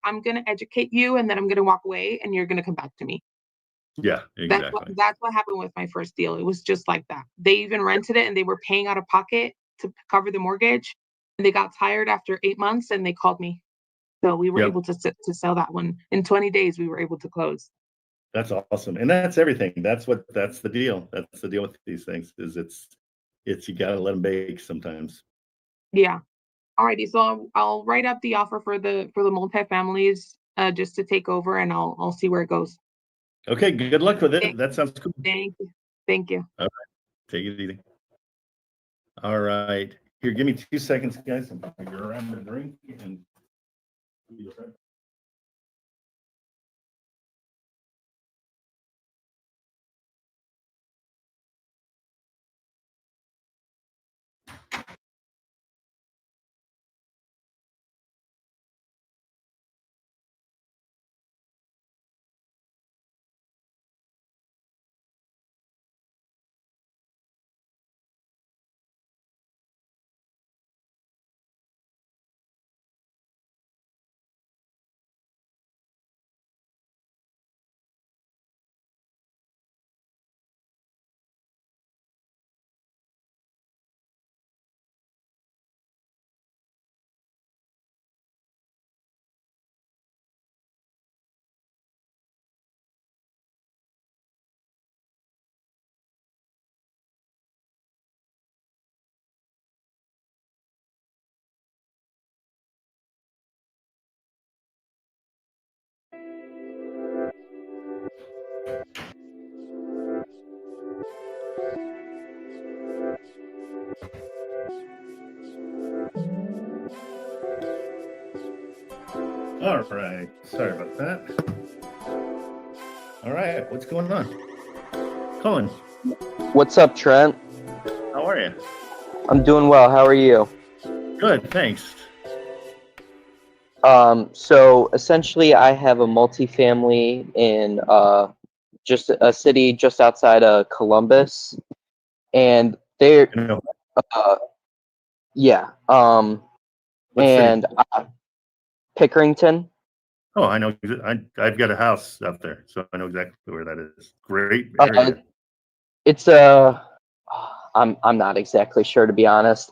I'm gonna educate you, and then I'm gonna walk away, and you're gonna come back to me. yeah, exactly. That's what happened with my first deal. It was just like that. They even rented it, and they were paying out of pocket to cover the mortgage, and they got tired after 8 months, and they called me. So we were Yep. able to sell that one in 20 days. We were able to close. That's awesome. And that's everything. That's the deal. That's the deal with these things is it's you gotta let them bake sometimes. Yeah. Alrighty. So I'll write up the offer for the multifamilies just to take over, and I'll see where it goes. Okay, good luck with it. Thank, That sounds cool. thank you. Thank you. All right, take it easy. All right. Here, give me 2 seconds, guys. I'm gonna go around the drink and all right. Sorry about that. All right, what's going on? Colin, What's up, Trent? how are you? I'm doing well. How are you? Good, thanks. So essentially, I have a multifamily in just a city just outside of Columbus, and they're You know, yeah, what city? and Pickerington. Oh, I know. I've got a house out there, so I know exactly where that is. Great Uh, area. it's I'm not exactly sure, to be honest.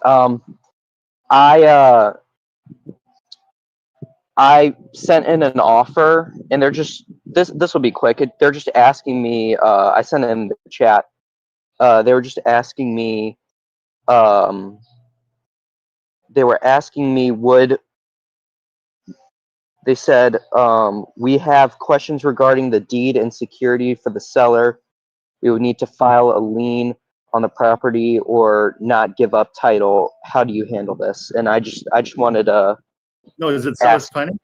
I sent in an offer, and they're just this will be quick. They're just asking me. I sent in the chat. They were just asking me. They were asking me, would they said we have questions regarding the deed and security for the seller. We would need to file a lien on the property or not give up title. How do you handle this? And I just wanted to No, is it seller's ask. finance?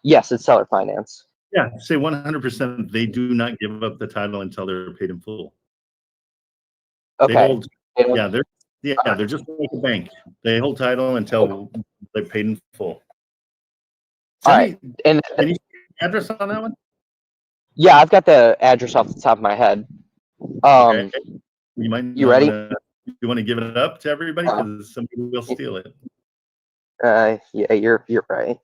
Yes, it's seller finance. Yeah, say 100%. They do not give up the title until they're paid in full. They Okay. hold, yeah, they're just like a bank. They hold title until they're paid in full. All right. And Can you address on that one? yeah, I've got the address off the top of my head. Okay. You might You ready? You want to give it up to everybody because some people will steal it. Yeah, you're right.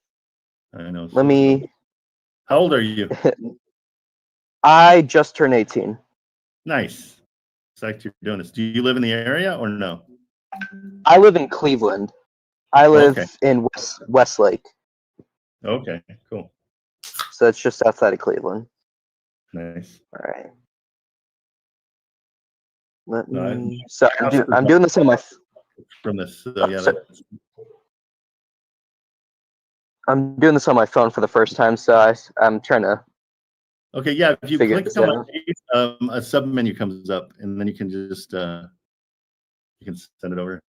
I know. Let me. How old are you? I just turned 18. Nice. It's like you're doing this. Do you live in the area or no? I live in Cleveland. I live Okay. in Westlake. Okay, cool. So it's just outside of Cleveland. Nice. All right. Let No, me. So I'm doing this on my. From this. So yeah, I'm doing this on my phone for the first time, so I'm trying to. okay, yeah. If you figure click this on my out. page, a sub menu comes up, and then you can just you can send it over.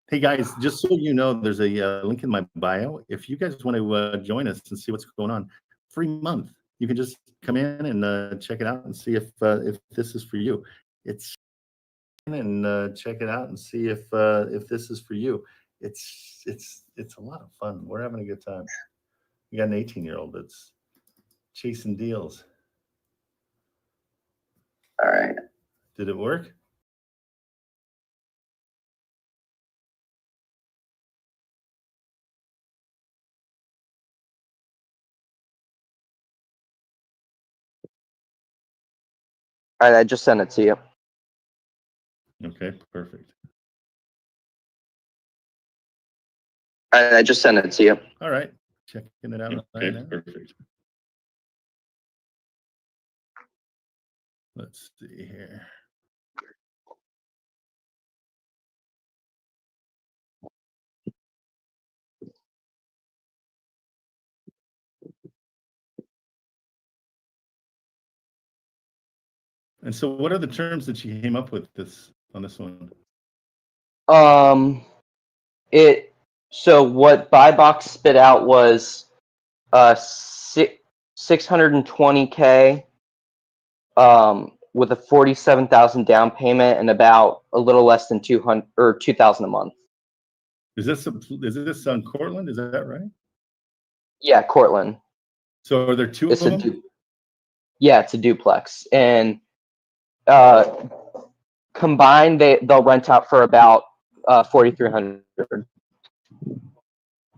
Hey guys, just so you know, there's a link in my bio. If you guys want to join us and see what's going on, free month. You can just come in and check it out and see if this is for you. It's and check it out and see if this is for you. It's a lot of fun. We're having a good time. We got an 18-year-old that's chasing deals. All right. Did it work? All right, I just sent it to you. Okay, perfect. All right, I just sent it to you. All right, checking it out. Okay, right now. perfect. Let's see here. And so, what are the terms that you came up with on this one? So what buy box spit out was 620K with a 47,000 down payment and about a little less than 200 or 2,000 a month. Is this on Cortland? Is that right? Yeah, Cortland. So are there two It's of a them? yeah, it's a duplex, and combined they'll rent out for about 4,300.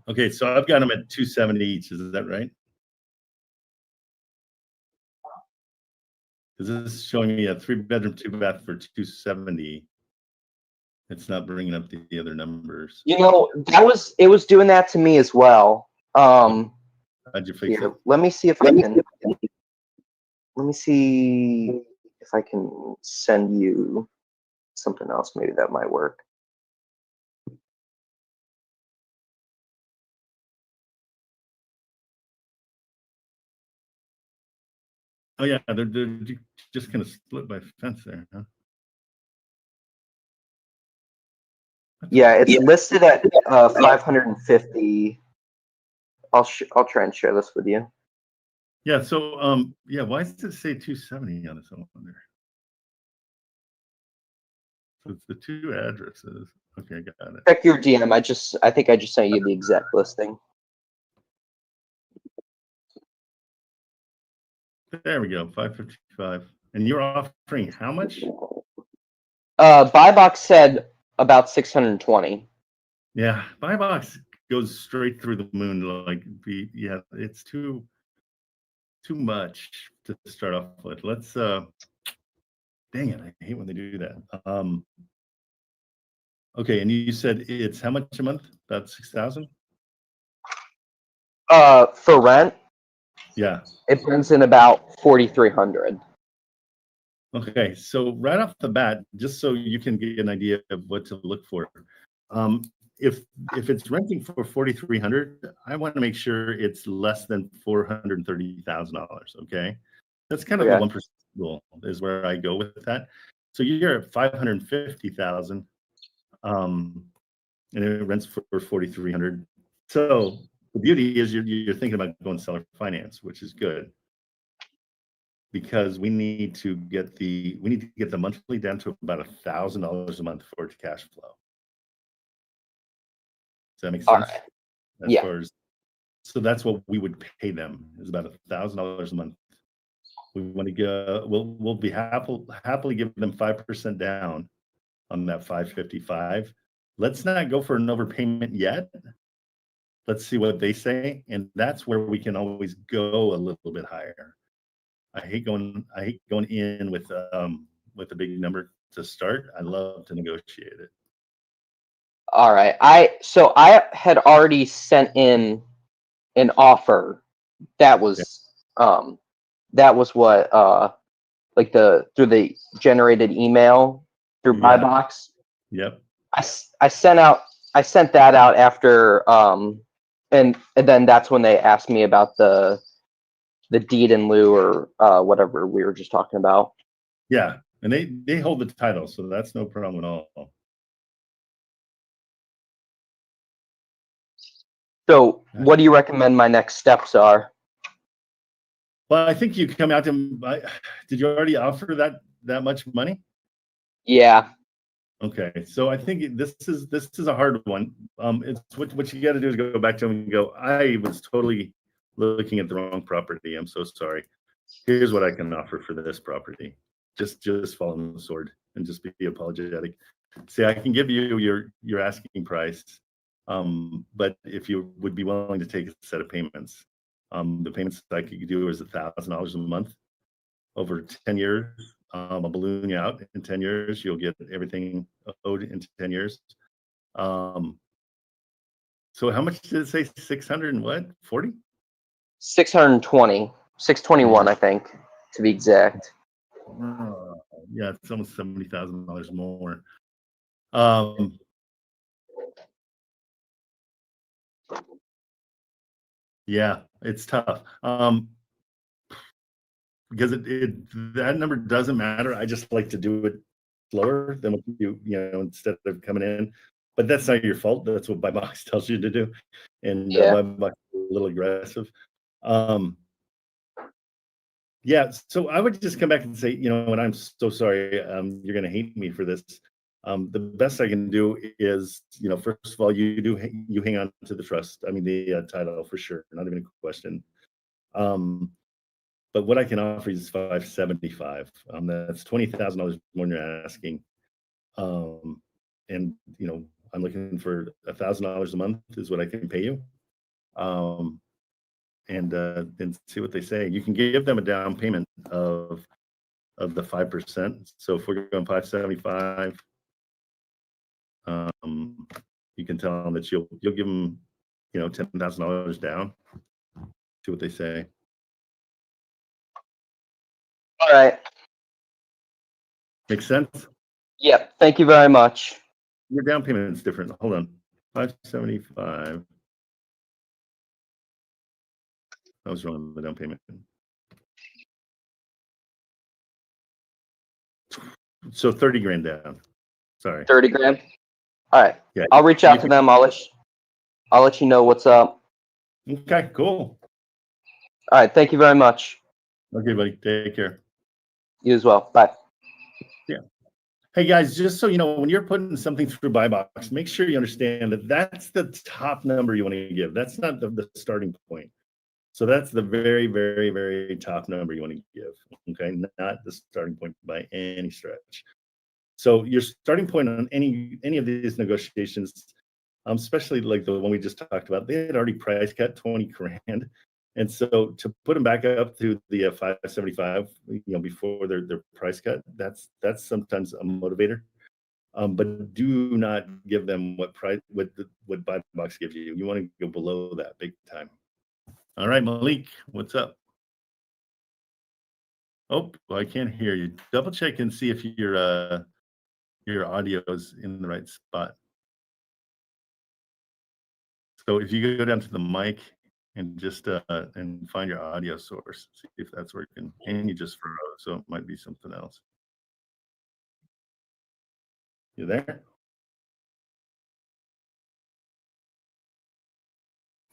Okay, so I've got them at 270 each. Is that right? Because this is showing me a 3-bedroom, 2-bath for 270. It's not bringing up the other numbers. You know, it was doing that to me as well. How'd you fix Here, it? let me see if I can. Let me see if I can send you something else. Maybe that might work. Oh yeah, they're just kind of split by fence there, huh? Yeah, it's listed at 550. I'll try and share this with you. Yeah. So yeah, why does it say 270 on this one there? So it's the two addresses. Okay, got it. Check your DM. I think I just sent you the exact listing. There we go, 555. And you're offering how much? Buy box said about 620. Yeah, buy box goes straight through the moon. Yeah, it's too much to start off with. Let's dang it, I hate when they do that. Okay, and you said it's how much a month? About 6,000? For rent, Yeah. it brings in about 4,300. Okay, so right off the bat, just so you can get an idea of what to look for, if it's renting for 4,300, I want to make sure it's less than $430,000. Okay, that's kind of the 1% rule is where I go with that. So you're at 550,000, and it rents for 4,300. So the beauty is you're thinking about going seller finance, which is good, because we need to get the monthly down to about $1,000 a month for it to cash flow. Does that make sense? All right. As Yeah. far as, so that's what we would pay them, is about $1,000 a month. We want to go. We'll be happily give them 5% down on that 555. Let's not go for an overpayment yet. Let's see what they say, and that's where we can always go a little bit higher. I hate going in with a big number to start. I love to negotiate it. All right. So I had already sent in an offer. That was what like through the generated email through Yeah. BuyBox. Yep. I sent that out after and then that's when they asked me about the deed in lieu or whatever we were just talking about. Yeah, and they hold the title, so that's no problem at all. So what do you recommend my next steps are? Well, I think you come out to, did you already offer that much money? Yeah. Okay, so I think this is a hard one. It's what you got to do is go back to them and go, I was totally looking at the wrong property. I'm so sorry. Here's what I can offer for this property. Just fall on the sword and just be apologetic. Say, I can give you your asking price, but if you would be willing to take a set of payments, the payments I could do is $1,000 a month over 10 years. I'll balloon you out in 10 years. You'll get everything owed in 10 years. So how much did it say? 600 and what? 40? 620, 621, I think, to be exact. Yeah, it's almost $70,000 more. Yeah, it's tough. Because that number doesn't matter. I just like to do it slower than what you instead of coming in. But that's not your fault. That's what Buy Box tells you to do, and Buy Box is a little aggressive. Yeah, so I would just come back and say, and I'm so sorry. You're going to hate me for this. The best I can do is, first of all, you hang on to the trust. I mean, the title for sure, not even a question. But what I can offer is $575. That's $20,000 more than you're asking. And I'm looking for $1,000 a month is what I can pay you. And see what they say. You can give them a down payment of the 5%. So if we're going 575, you can tell them that you'll give them, $10,000 down. See what they say. All right. Makes sense? Yep. Thank you very much. Your down payment is different. Hold on. 575. I was wrong on the down payment. So 30 grand down. Sorry. 30 grand. All right. Yeah. I'll reach out to them. I'll let you know what's up. Okay, cool. All right. Thank you very much. Okay, buddy. Take care. You as well. Bye. Yeah. Hey guys, just so you know, when you're putting something through Buy Box, make sure you understand that that's the top number you want to give. That's not the starting point. So that's the very, very, very top number you want to give. Okay, not the starting point by any stretch. So your starting point on any of these negotiations, especially like the one we just talked about, they had already price cut 20 grand. And so to put them back up to the 575, before their price cut, that's sometimes a motivator. But do not give them what Buy Box gives you. You want to go below that big time. All right, Malik, what's up? Oh, well, I can't hear you. Double check and see if your audio is in the right spot. So if you go down to the mic and just and find your audio source, see if that's working. And you just froze, so it might be something else. You there?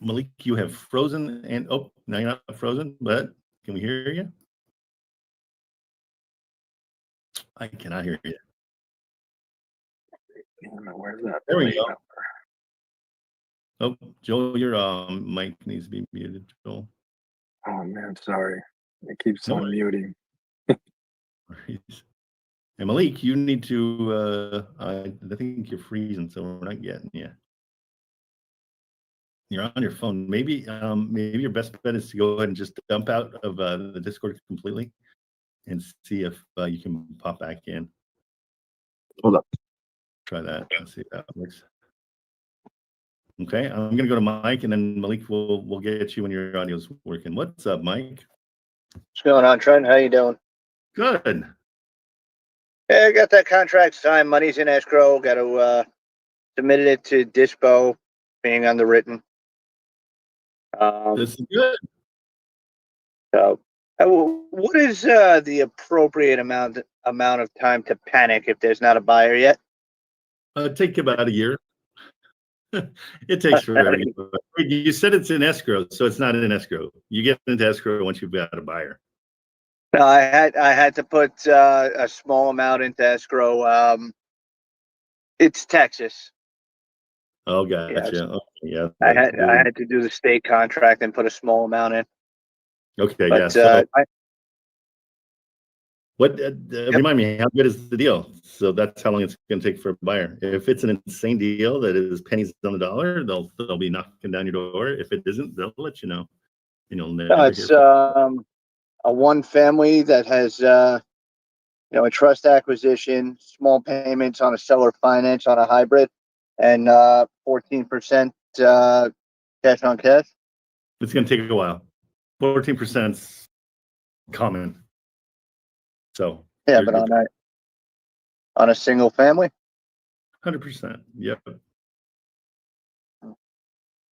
Malik, you have frozen and now you're not frozen, but can we hear you? I cannot hear you. Where's that? There we go. Oh, Joel, your mic needs to be muted, Joel. Oh man, sorry. It keeps on muting. And Malik, you need to I think you're freezing, so we're not getting you. You're on your phone. Maybe your best bet is to go ahead and just dump out of the Discord completely and see if you can pop back in. Hold up. Try that. Let's see if that works. Okay, I'm gonna go to Mike, and then Malik will get you when your audio's working. What's up, Mike? What's going on, Trent? How you doing? Good. Hey, I got that contract signed. Money's in escrow. Got to submitted it to Dispo, being underwritten. This is good. So, what is the appropriate amount of time to panic if there's not a buyer yet? Take about a year. It takes forever. You said it's in escrow, so it's not in escrow. You get into escrow once you've got a buyer. No, I had to put a small amount into escrow. It's Texas. Oh, gotcha. Yes. Okay, yeah. I had to do the state contract and put a small amount in. Okay, But yeah. So I, what? Remind me, how good is the deal? So that's how long it's going to take for a buyer. If it's an insane deal that is pennies on the dollar, they'll be knocking down your door. If it isn't, they'll let you know. You'll never no, hear it's from a one family that has a trust acquisition, small payments on a seller finance on a hybrid, and 14% cash on cash. It's going to take a while. 14% common. So Yeah, but on a single family. 100%. Yep. All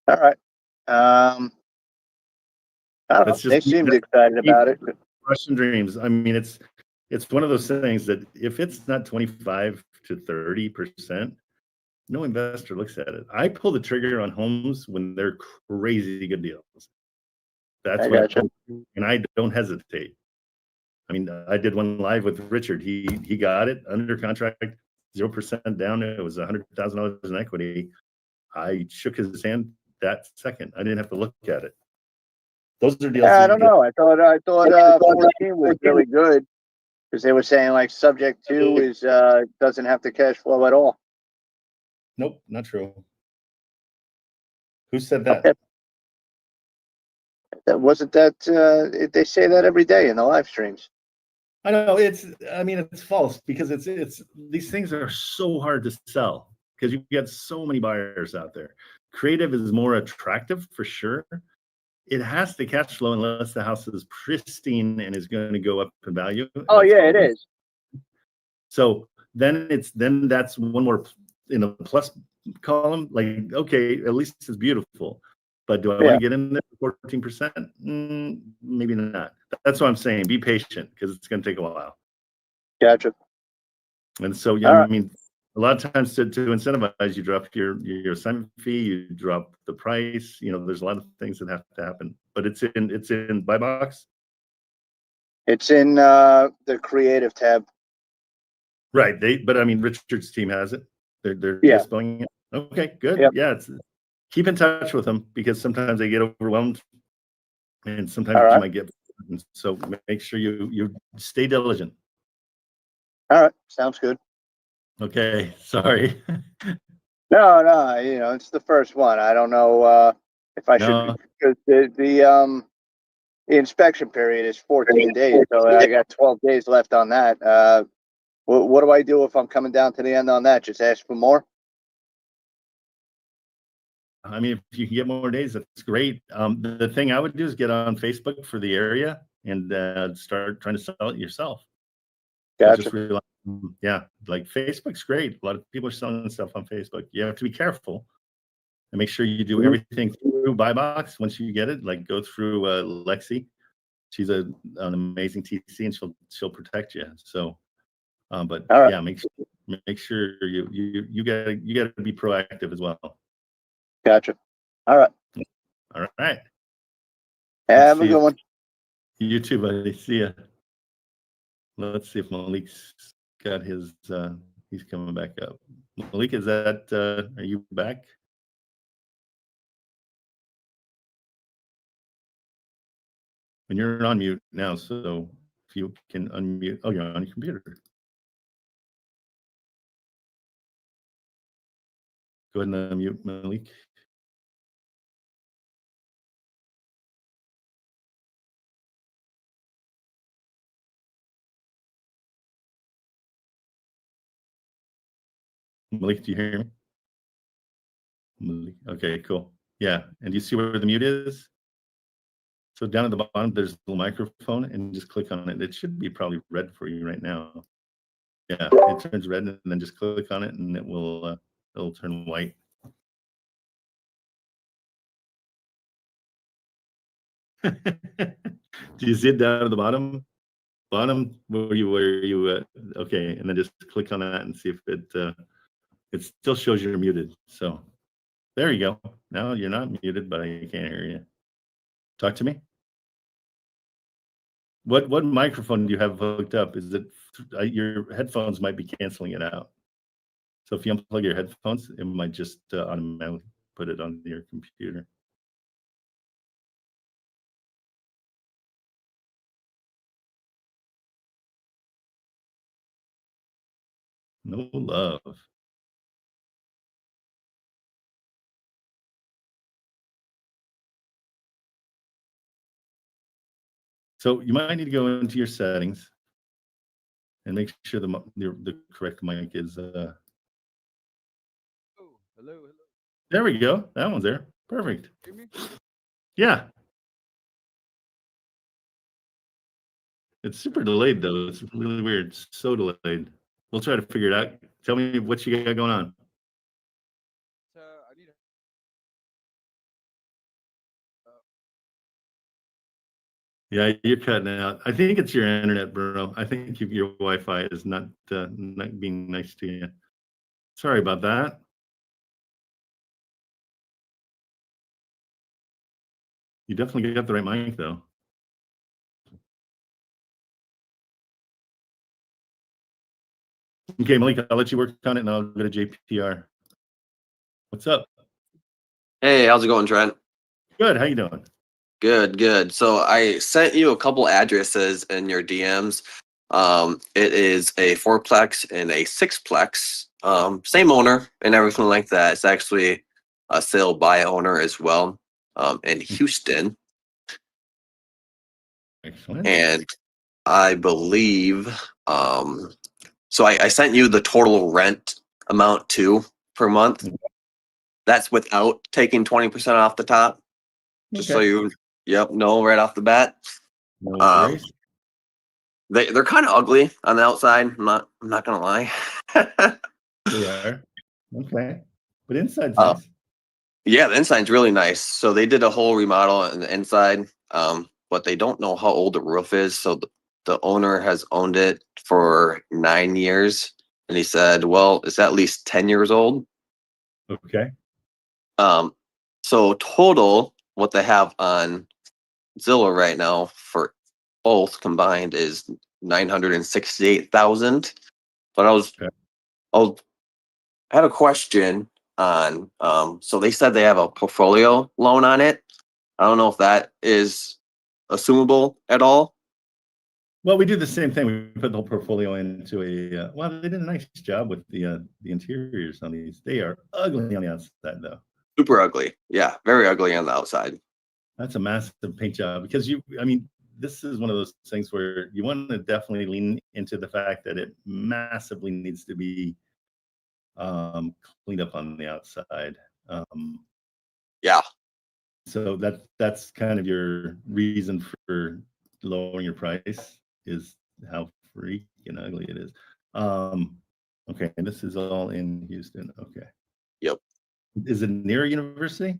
right. I don't know. That's They just seemed excited about it. Russian dreams. I mean, it's one of those things that if it's not 25 to 30%, no investor looks at it. I pull the trigger on homes when they're crazy good deals. That's I what gotcha. and I don't hesitate. I mean, I did one live with Richard. He got it under contract, 0% down. It was $100,000 in equity. I shook his hand that second. I didn't have to look at it. Those are deals. Yeah, I don't know. I thought 14 was really good because they were saying like subject to is doesn't have to cash flow at all. Nope, not true. Who said that? Okay. That wasn't that they say that every day in the live streams. I know it's false because it's these things are so hard to sell because you get so many buyers out there. Creative is more attractive for sure. It has to cash flow unless the house is pristine and is going to go up in value. Oh yeah, it is. So then that's one more in the plus column. Like, okay, at least it's beautiful. But do I want to get in there for 14%? Maybe not. That's what I'm saying. Be patient because it's going to take a while. Gotcha. And so, yeah, I mean, a lot of times to incentivize, you drop your assignment fee, you drop the price. There's a lot of things that have to happen. But it's in buy box. It's in the creative tab. Right. But I mean, Richard's team has it. They're displaying it. Okay, good. Yep. Yeah, keep in touch with them because sometimes they get overwhelmed, and sometimes you might get. So make sure you stay diligent. All right, sounds good. Okay, sorry. No, it's the first one. I don't know if I should because the inspection period is 14 days, so I got 12 days left on that. What do I do if I'm coming down to the end on that? Just ask for more? I mean, if you can get more days, that's great. The thing I would do is get on Facebook for the area and start trying to sell it yourself. Gotcha. Like Facebook's great. A lot of people are selling stuff on Facebook. You have to be careful and make sure you do everything through buy box. Once you get it, like go through Lexi. She's an amazing TC and she'll protect you. So, but yeah, make sure you gotta be proactive as well. Gotcha. All right. All right. Have a good one. You too, buddy. See ya. Let's see if Malik's got his. He's coming back up. Malik, is that? Are you back? And you're on mute now, so if you can unmute. Oh, you're on your computer. Go ahead and unmute Malik. Malik, do you hear me? Malik. Okay, cool. Yeah, and do you see where the mute is? So down at the bottom, there's a little microphone, and just click on it. It should be probably red for you right now. Yeah, it turns red, and then just click on it, and it will it'll turn white. Do you see it down at the bottom? Bottom where you okay, and then just click on that and see if it still shows you're muted. So There you go. No, you're not muted, but I can't hear you. Talk to me. What microphone do you have hooked up? Is it your headphones might be canceling it out? So if you unplug your headphones, it might just automatically put it on your computer. No love. So you might need to go into your settings and make sure the correct mic is. Hello, hello. There we go. That one's there. Perfect. Hear me? Yeah. It's super delayed though. It's really weird. It's so delayed. We'll try to figure it out. Tell me what you got going on. I need Yeah, you're cutting out. I think it's your internet, bro. I think your Wi-Fi is not being nice to you. Sorry about that. You definitely got the right mic though. Okay, Malik, I'll let you work on it and I'll go to JPR. What's up? Hey, how's it going, Trent? Good. How you doing? Good, good. So I sent you a couple addresses in your DMs. It is a fourplex and a sixplex. Same owner and everything like that. It's actually a sale by owner as well. In Houston. Excellent. And I believe so I sent you the total rent amount too per month. That's without taking 20% off the top. Just so you know right off the bat. No worries. They're kind of ugly on the outside. I'm not gonna lie. They are. Okay. But inside's nice. Yeah, the inside's really nice. So they did a whole remodel on the inside. But they don't know how old the roof is. So the owner has owned it for 9 years. And he said, well, it's at least 10 years old. Okay. So total, what they have on Zillow right now for both combined is 968,000. But I had a question on so they said they have a portfolio loan on it. I don't know if that is assumable at all. Well, we do the same thing. We put the whole portfolio into a. Well, they did a nice job with the interiors on these. They are ugly on the outside, though. Super ugly. Yeah, very ugly on the outside. That's a massive paint job because this is one of those things where you want to definitely lean into the fact that it massively needs to be cleaned up on the outside. Yeah. So that's kind of your reason for lowering your price is how freaking ugly it is. Okay, and this is all in Houston. Okay. Yep. Is it near a university?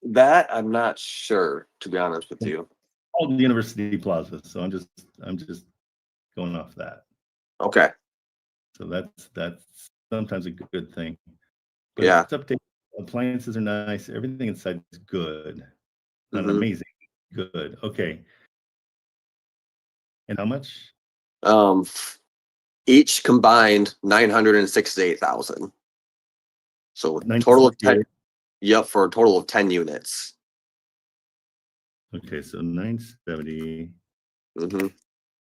That I'm not sure, to be honest with you. All the University Plaza. So I'm just going off that. Okay. So that's sometimes a good thing. But yeah. It's updated. Appliances are nice. Everything inside is good. Not Mhm. amazing. Good. Okay. And how much? Each combined 968,000. So total of 10. Yep, for a total of 10 units. Okay, so 970. Mm-hmm.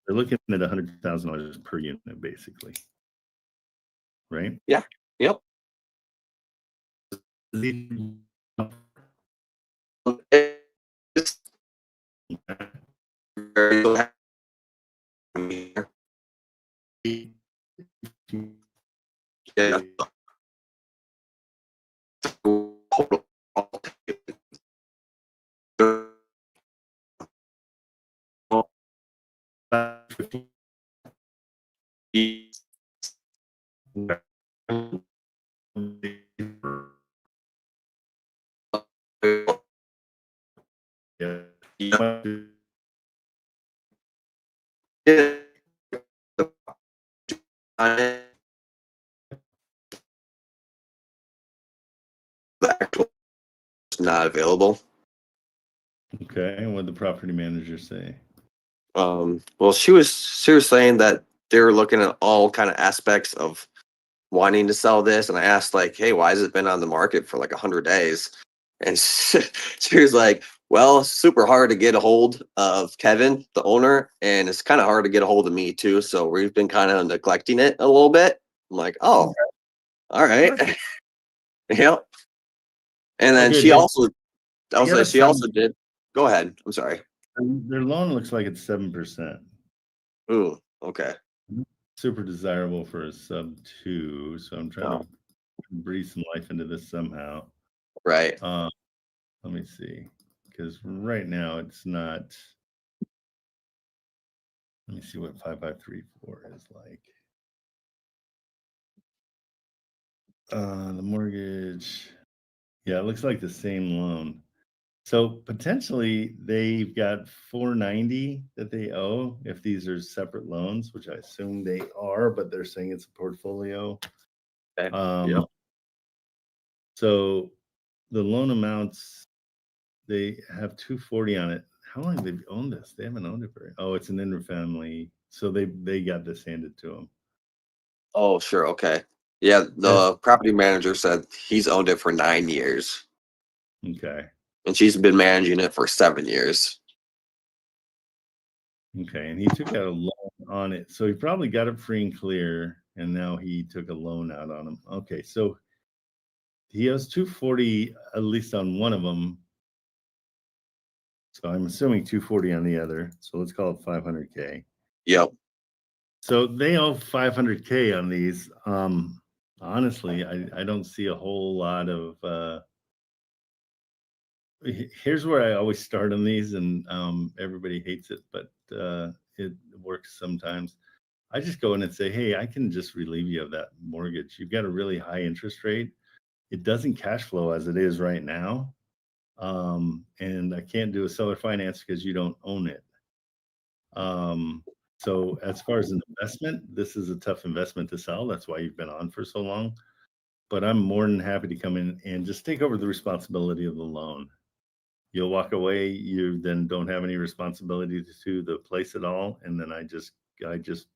They're looking at $100,000 per unit, basically. Right? Yeah. Yep. Yeah. not available. Okay, and what did the property manager say? Well, she was saying that they were looking at all kind of aspects of wanting to sell this, and I asked like, hey, why has it been on the market for like 100 days? And she was like, well, it's super hard to get a hold of Kevin, the owner, and it's kind of hard to get a hold of me too. So we've been kind of neglecting it a little bit. I'm like, oh, all right. Yep. And then Okay, she also, I was got like, a she also did. Go ahead. I'm sorry. Their loan looks like it's 7%. Ooh, okay. Super desirable for a sub 2, so I'm trying to breathe some life into this somehow. Right. Let me see, because right now it's not. Let me see what 5534 is like. The mortgage, yeah, it looks like the same loan. So potentially they've got 490 that they owe if these are separate loans, which I assume they are, but they're saying it's a portfolio. Okay. Yep. So the loan amounts, they have 240 on it. How long have they owned this? They haven't owned it very. Oh, it's an interfamily. So they got this handed to them. Oh, sure. Okay. Yeah, the property manager said he's owned it for 9 years. Okay. And she's been managing it for 7 years. Okay, and he took out a loan on it. So he probably got it free and clear, and now he took a loan out on him. Okay, so he owes 240 at least on one of them. So I'm assuming 240 on the other. So let's call it 500K. Yep. So they owe 500K on these. Honestly, I don't see a whole lot of. Here's where I always start on these, and everybody hates it, but it works sometimes. I just go in and say, hey, I can just relieve you of that mortgage. You've got a really high interest rate. It doesn't cash flow as it is right now. And I can't do a seller finance because you don't own it. So as far as an investment, this is a tough investment to sell. That's why you've been on for so long. But I'm more than happy to come in and just take over the responsibility of the loan. You'll walk away. You then don't have any responsibility to the place at all. And then I just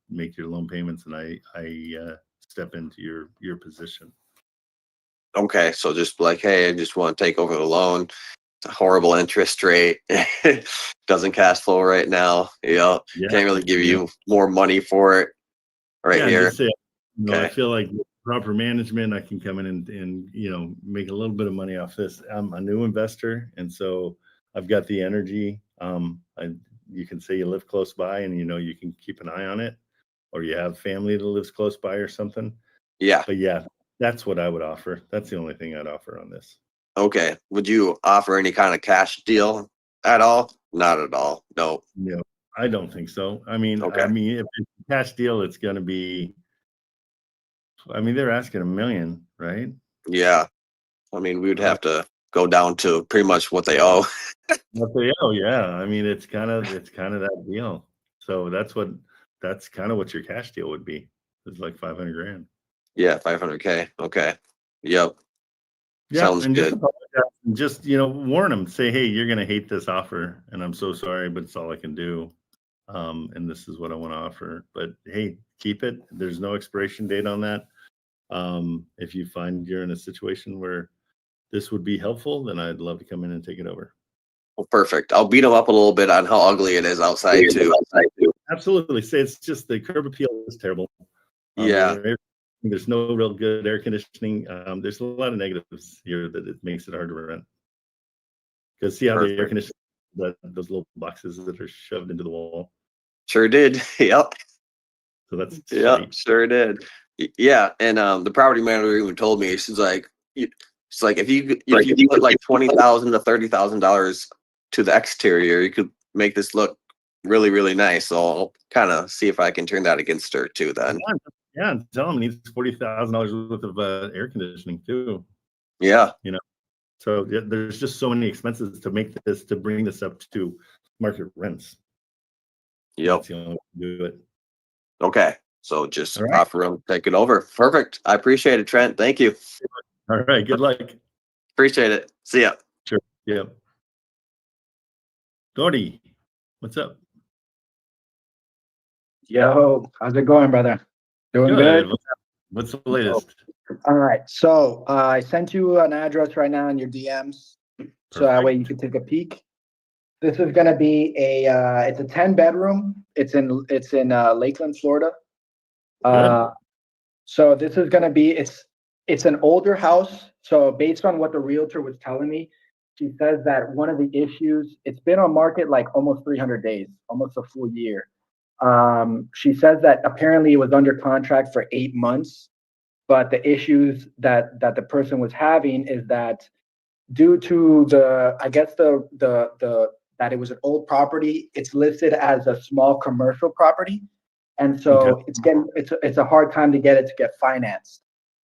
make your loan payments, and I step into your position. Okay, so just like, hey, I just want to take over the loan. It's a horrible interest rate. Doesn't cash flow right now. Yeah, can't really give you more money for it right here. Just say, okay. I feel like with proper management, I can come in and make a little bit of money off this. I'm a new investor, and so I've got the energy. You can say you live close by, and you can keep an eye on it, or you have family that lives close by or something. Yeah. But yeah, that's what I would offer. That's the only thing I'd offer on this. Okay. Would you offer any kind of cash deal at all? Not at all. No. No, I don't think so. I mean, Okay. if it's a cash deal, it's going to be. I mean, they're asking $1 million, right? Yeah. I mean, we would have to go down to pretty much what they owe. What they owe, yeah. I mean, it's kind of that deal. So that's kind of what your cash deal would be. It's like 500 grand. Yeah, 500K. Okay. Yep. Yeah, Sounds and good. just warn them. Say, hey, you're gonna hate this offer, and I'm so sorry, but it's all I can do. And this is what I want to offer. But hey, keep it. There's no expiration date on that. If you find you're in a situation where this would be helpful, then I'd love to come in and take it over. Well, perfect. I'll beat them up a little bit on how ugly it is outside too. Absolutely. Say it's just the curb appeal is terrible. Yeah. There's no real good air conditioning. There's a lot of negatives here that it makes it hard to rent. Because see how the air conditioning, those little boxes that are shoved into the wall. Sure did. Yep. So that's sure did. Yeah, and the property manager even told me, she's like, it's like if you put like $20,000 to $30,000 to the exterior, you could make this look really, really nice. So I'll kind of see if I can turn that against her too. Then yeah, tell him he needs $40,000 worth of air conditioning too. Yeah, so there's just so many expenses to bring this up to market rents. Yep. That's the only way to do it. Okay. So just offer them, take it over. Perfect. I appreciate it, Trent. Thank you. All right. Good luck. Appreciate it. See ya. Sure. Yep. Gordy, what's up? Yo, how's it going, brother? Doing good? What's the latest? All right. So I sent you an address right now in your DMs, so that way you can take a peek. This is gonna be it's a 10-bedroom. It's in Lakeland, Florida. So this is gonna be it's an older house. So based on what the realtor was telling me, she says that one of the issues, it's been on market like almost 300 days, almost a full year. She says that apparently it was under contract for 8 months, but the issues that the person was having is that due to I guess that it was an old property, it's listed as a small commercial property, and so it's a hard time to get financed.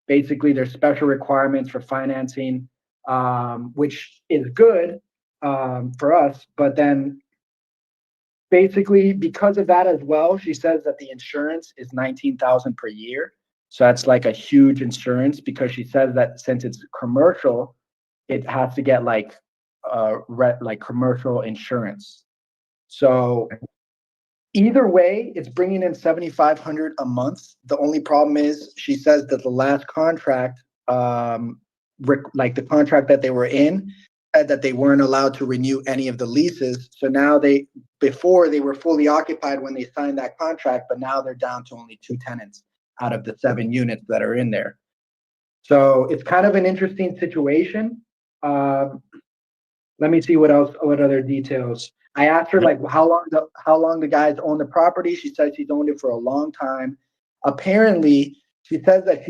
Basically, there's special requirements for financing, which is good for us, but then basically because of that as well, she says that the insurance is $19,000 per year. So that's like a huge insurance, because she says that since it's commercial, it has to get like commercial insurance. So either way, it's bringing in $7,500 a month. The only problem is she says that the last contract, like the contract that they were in, said that they weren't allowed to renew any of the leases. So now before they were fully occupied when they signed that contract, but now they're down to only 2 tenants out of the 7 units that are in there. So it's kind of an interesting situation. Let me see what other details. I asked her like how long the guys own the property. She says she's owned it for a long time. Apparently, she says that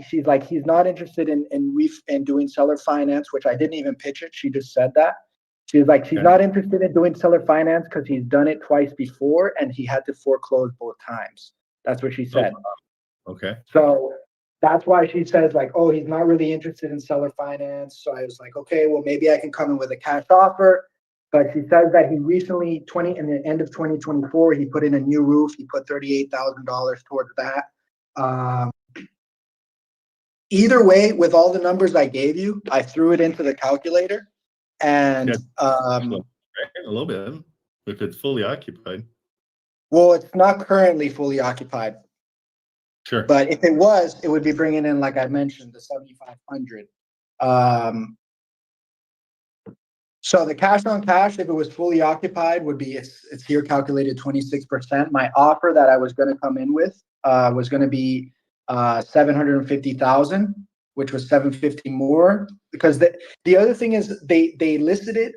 she's like, he's not interested in doing seller finance, which I didn't even pitch it. She just said that. She's like, she's not interested in doing seller finance because he's done it twice before and he had to foreclose both times. That's what she said. Okay. So that's why she says like, oh, he's not really interested in seller finance. So I was like, okay, well, maybe I can come in with a cash offer. But she says that he recently, in the end of 2024, he put in a new roof. He put $38,000 towards that. Either way, with all the numbers I gave you, I threw it into the calculator, and a little bit if it's fully occupied. Well, it's not currently fully occupied. Sure. But if it was, it would be bringing in, like I mentioned, the $7,500. So the cash on cash, if it was fully occupied, would be it's here calculated 26%. My offer that I was going to come in with was going to be $750,000, which was $750 more, because the other thing is they listed it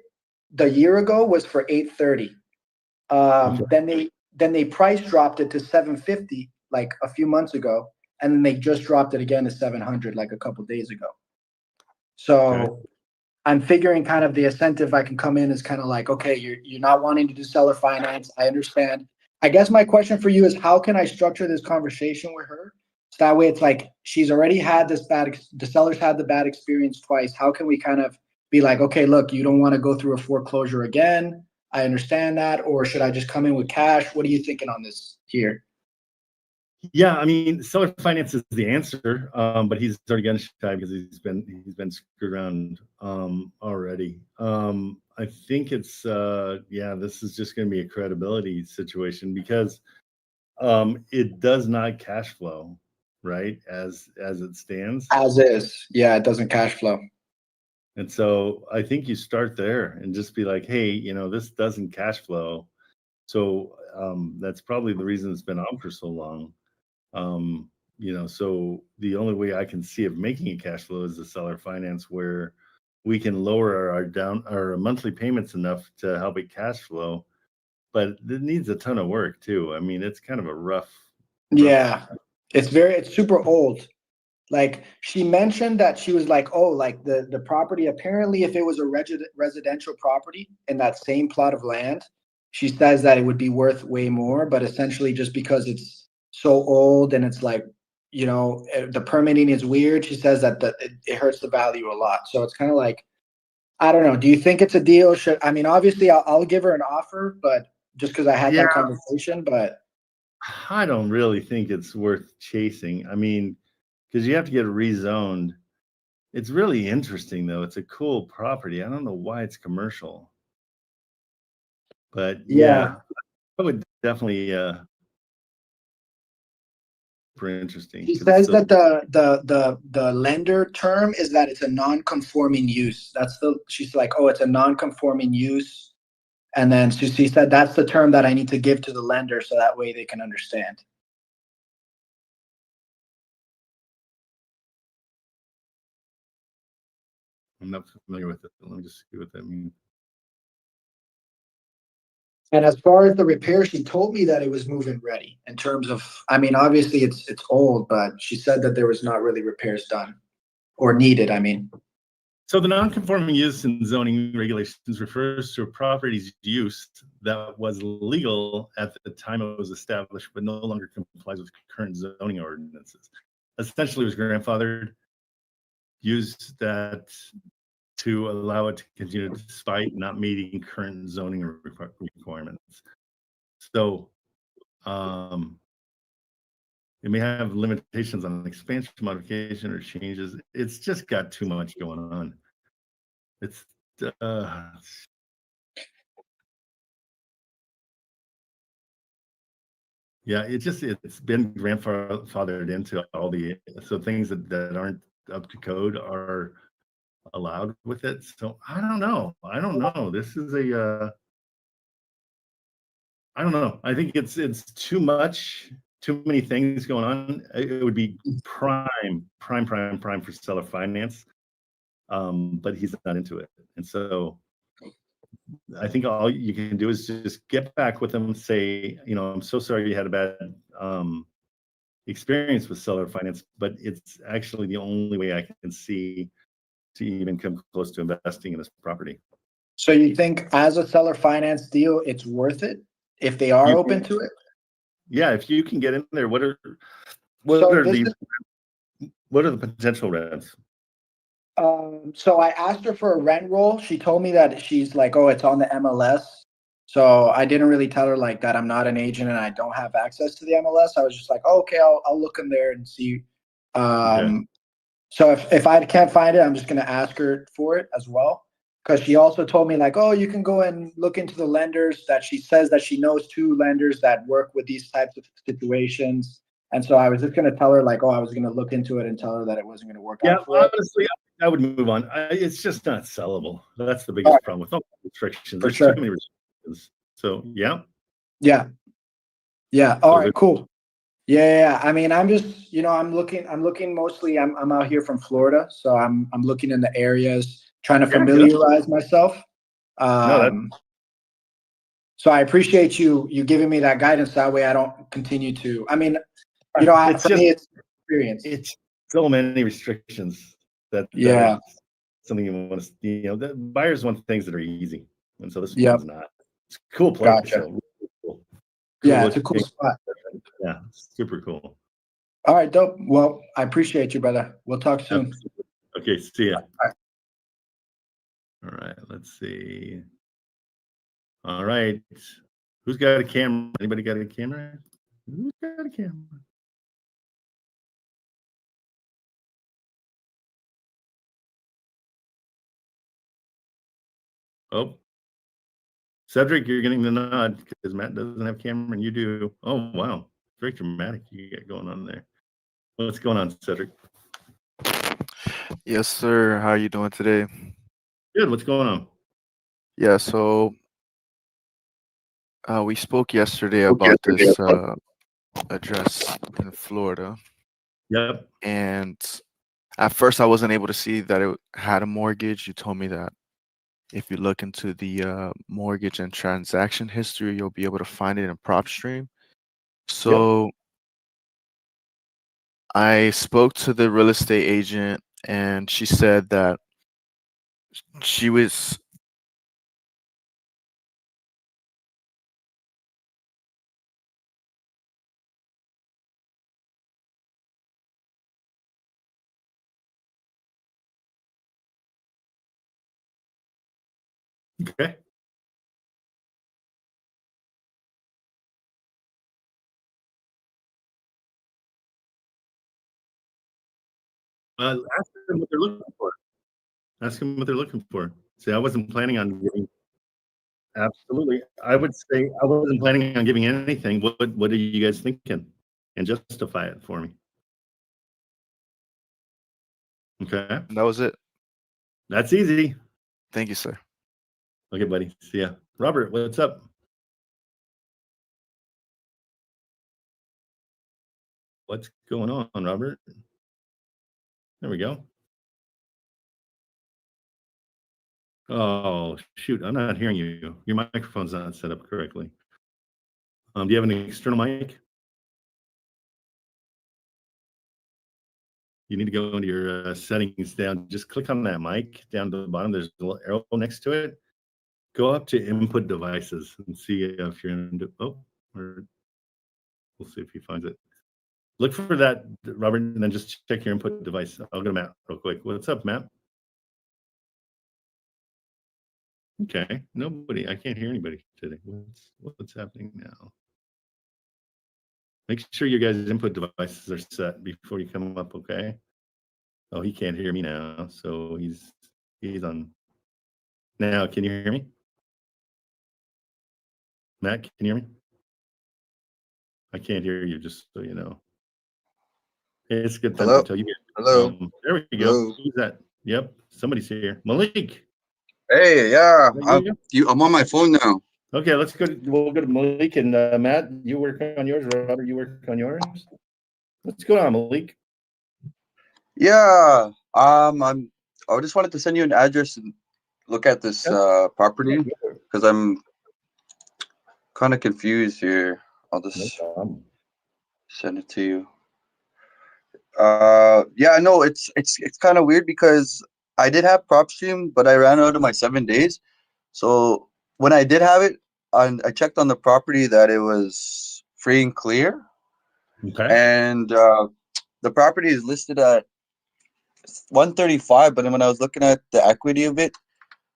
the year ago was for $830. Then they price dropped it to $750 like a few months ago, and then they just dropped it again to $700 like a couple days ago. So I'm figuring kind of the incentive I can come in is kind of like, okay, you're not wanting to do seller finance. I understand. I guess my question for you is, how can I structure this conversation with her? So that way it's like, she's already had the seller's had the bad experience twice. How can we kind of be like, okay, look, you don't want to go through a foreclosure again. I understand that. Or should I just come in with cash? What are you thinking on this here? Yeah, I mean, seller finance is the answer, but he's already gun shy because he's been screwed around already. I think it's this is just going to be a credibility situation because it does not cash flow, right? As it stands. As is, yeah, it doesn't cash flow. And so I think you start there and just be like, hey, this doesn't cash flow, so that's probably the reason it's been on for so long. So the only way I can see of making a cash flow is the seller finance, where we can lower our monthly payments enough to help it cash flow, but it needs a ton of work too. I mean, it's kind of a rough. Yeah, it's super old. Like she mentioned that she was like, oh, like the property, apparently if it was a residential property in that same plot of land, she says that it would be worth way more, but essentially just because it's so old and it's like, the permitting is weird, she says that it hurts the value a lot. So it's kind of like, I don't know. Do you think it's a deal? Obviously I'll give her an offer, but just because I had that conversation, but I don't really think it's worth chasing. I mean, because you have to get it rezoned, It's really interesting though. It's a cool property. I don't know why it's commercial. But yeah, I would definitely super interesting. He 'Cause it's says so, that the lender term is that it's a non-conforming use. She's like, oh, it's a non-conforming use. And then she said that's the term that I need to give to the lender so that way they can understand. I'm not familiar with it. Let me just see what that means. And as far as the repair, she told me that it was move-in ready in terms of, I mean, obviously it's old, but she said that there was not really repairs done or needed, I mean. So the non-conforming use in zoning regulations refers to a property's use that was legal at the time it was established, but no longer complies with current zoning ordinances. Essentially, it was grandfathered, used that to allow it to continue despite not meeting current zoning requirements. So it may have limitations on expansion, modification, or changes. It's just got too much going on. It's yeah, it's been grandfathered into all so things that aren't up to code are allowed with it. So I don't know. This is I don't know. I think it's too much, too many things going on. It would be prime for seller finance. But he's not into it. And so I think all you can do is just get back with them, say, I'm so sorry you had a bad experience with seller finance, but it's actually the only way I can see to even come close to investing in this property. So you think as a seller finance deal, it's worth it if they are open to it? Yeah, if you can get in there, what are the potential rents? So I asked her for a rent roll. She told me that she's like, oh, it's on the MLS. So I didn't really tell her like that I'm not an agent and I don't have access to the MLS. I was just like, oh, okay, I'll look in there and see. Okay. So if I can't find it, I'm just gonna ask her for it as well. Because she also told me like, oh, you can go and look into the lenders that she says that she knows 2 lenders that work with these types of situations. And so I was just gonna tell her like, oh, I was gonna look into it and tell her that it wasn't gonna work out for her. Honestly, I would move on. It's just not sellable. That's the biggest problem with all restrictions. There's too many restrictions. So yeah. Yeah. All right, cool. Yeah. I mean, I'm just, I'm looking mostly, I'm out here from Florida. So I'm looking in the areas, trying to familiarize myself. So I appreciate you giving me that guidance. That way I don't continue to, I mean, for me, it's experience. It's so many restrictions that something you want to, the buyers want things that are easy. And so this one's not. It's a cool place. Gotcha. So really cool. Yeah, it's a cool spot. Yeah, super cool. All right, dope. Well, I appreciate you, brother. We'll talk soon. Okay, see ya. All right, let's see. All right. Who's got a camera? Anybody got a camera? Who's got a camera? Oh, Cedric, you're getting the nod because Matt doesn't have camera and you do. Oh, wow. Very dramatic you got going on there. What's going on, Cedric? Yes, sir. How are you doing today? Good. What's going on? Yeah, so we spoke yesterday about this address in Florida. Yep. And at first I wasn't able to see that it had a mortgage. You told me that if you look into the mortgage and transaction history, you'll be able to find it in PropStream. So I spoke to the real estate agent and she said that she was okay. ask them what they're looking for. Ask them what they're looking for. See, I wasn't planning on giving. Absolutely, I would say I wasn't planning on giving anything. What are you guys thinking? And justify it for me. Okay, And that was it. that's easy. Thank you, sir. Okay, buddy. See ya. Robert, what's up? What's going on, Robert? There we go. Oh, shoot. I'm not hearing you. Your microphone's not set up correctly. Do you have an external mic? You need to go into your settings down. Just click on that mic down to the bottom. There's a little arrow next to it. Go up to input devices and see if you're in. Oh, or we'll see if he finds it. Look for that, Robert, and then just check your input device. I'll go to Matt real quick. What's up, Matt? Okay, nobody. I can't hear anybody today. What's happening now? Make sure your guys' input devices are set before you come up, okay? Oh, he can't hear me now, so he's on. Now, can you hear me? Matt, can you hear me? I can't hear you, just so you know. It's a good time Hello? to tell you. Hello? There we go. Hello? Who's that? Yep, somebody's here. Malik. Hey, yeah, Is that you? I'm on my phone now. Okay, let's go. We'll go to Malik and Matt. You work on yours. Robert, you work on yours. What's going on, Malik? Yeah, I just wanted to send you an address and look at this property because I'm kind of confused here. I'll just send it to you. Yeah, no, it's kind of weird because I did have PropStream, but I ran out of my 7 days. So when I did have it, I checked on the property that it was free and clear. Okay. And the property is listed at 135, but then when I was looking at the equity of it,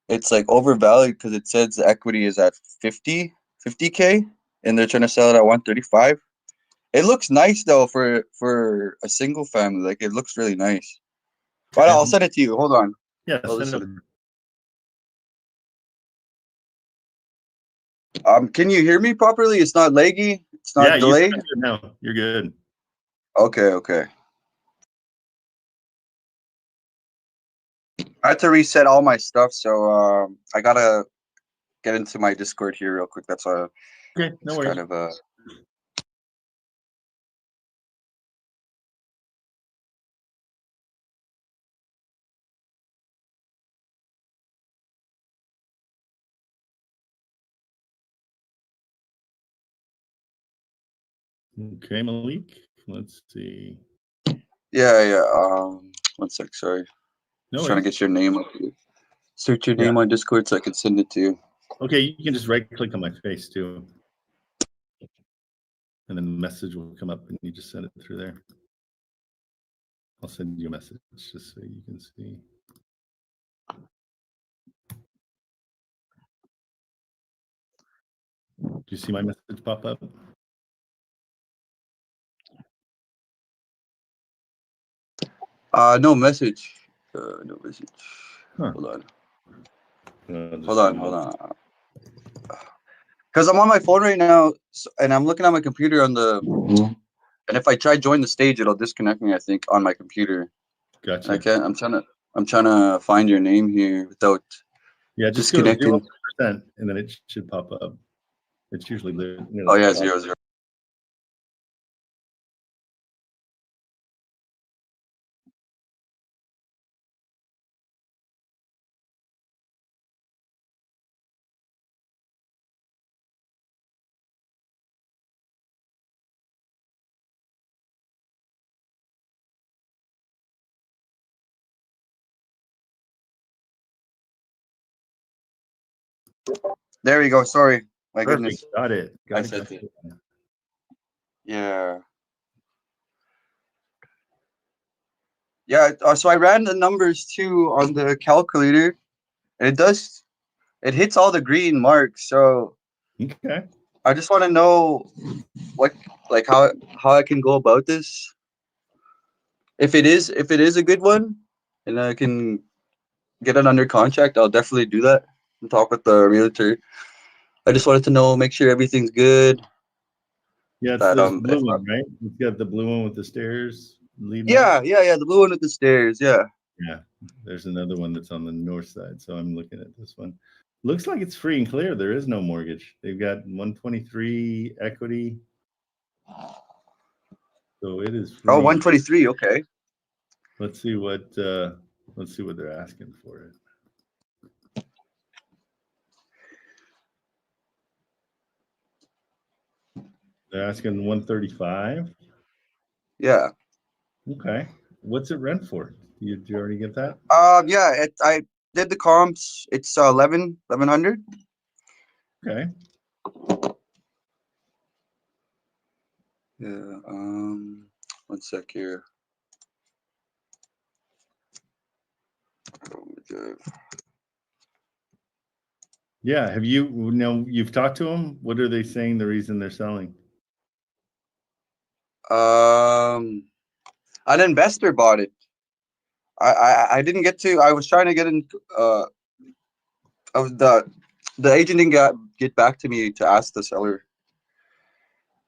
it's like overvalued because it says the equity is at 50K, and they're trying to sell it at 135. It looks nice though for a single family. Like it looks really nice. But I'll send it to you. Hold on. Yeah, I'll send just it send over. Can you hear me properly? It's not laggy. It's not Yeah, delayed. you sound good now. You're good. Okay. I had to reset all my stuff, so I gotta get into my Discord here real quick. That's why. Okay, no worries. Kind of Okay, Malik. Let's see. Yeah. 1 sec. Sorry. No Just trying to worries. get your name up here. Search your name on Discord so I can send it to you. Okay, you can just right click on my face too. And then the message will come up and you just send it through there. I'll send you a message just so you can see. Do you see my message pop up? No message. No message. Huh. Hold on. Hold on. Because I'm on my phone right now, and I'm looking at my computer on the. And if I try join the stage, it'll disconnect me. I think on my computer. Gotcha. And I can't. I'm trying to find your name here without. Yeah, just go to disconnecting. 0%, and then it should pop up. It's usually near the Oh yeah, top. 00. There we go. Sorry, my Perfect. goodness. Got it. I sent it. Yeah. Yeah. So I ran the numbers too on the calculator, and it hits all the green marks. So Okay. I just want to know how I can go about this. if it is a good one, and I can get it under contract, I'll definitely do that and talk with the realtor. I just wanted to know, make sure everything's good. Yeah, it's That this blue one, right? It's got the blue one with the stairs leading up. yeah, the blue one with the stairs. Yeah. Yeah, there's another one that's on the north side. So I'm looking at this one. Looks like it's free and clear. There is no mortgage. They've got 123 equity. So it is free. Oh, 123. Okay. Let's see what they're asking for it. They're asking 135. Yeah. Okay. What's it rent for? Did you already get that? Yeah, I did the comps. It's 1100. Okay. Yeah. One sec here. Yeah. Have you've talked to them? What are they saying the reason they're selling? An investor bought it. I didn't get to. I was trying to get in. Of the agent didn't get back to me to ask the seller.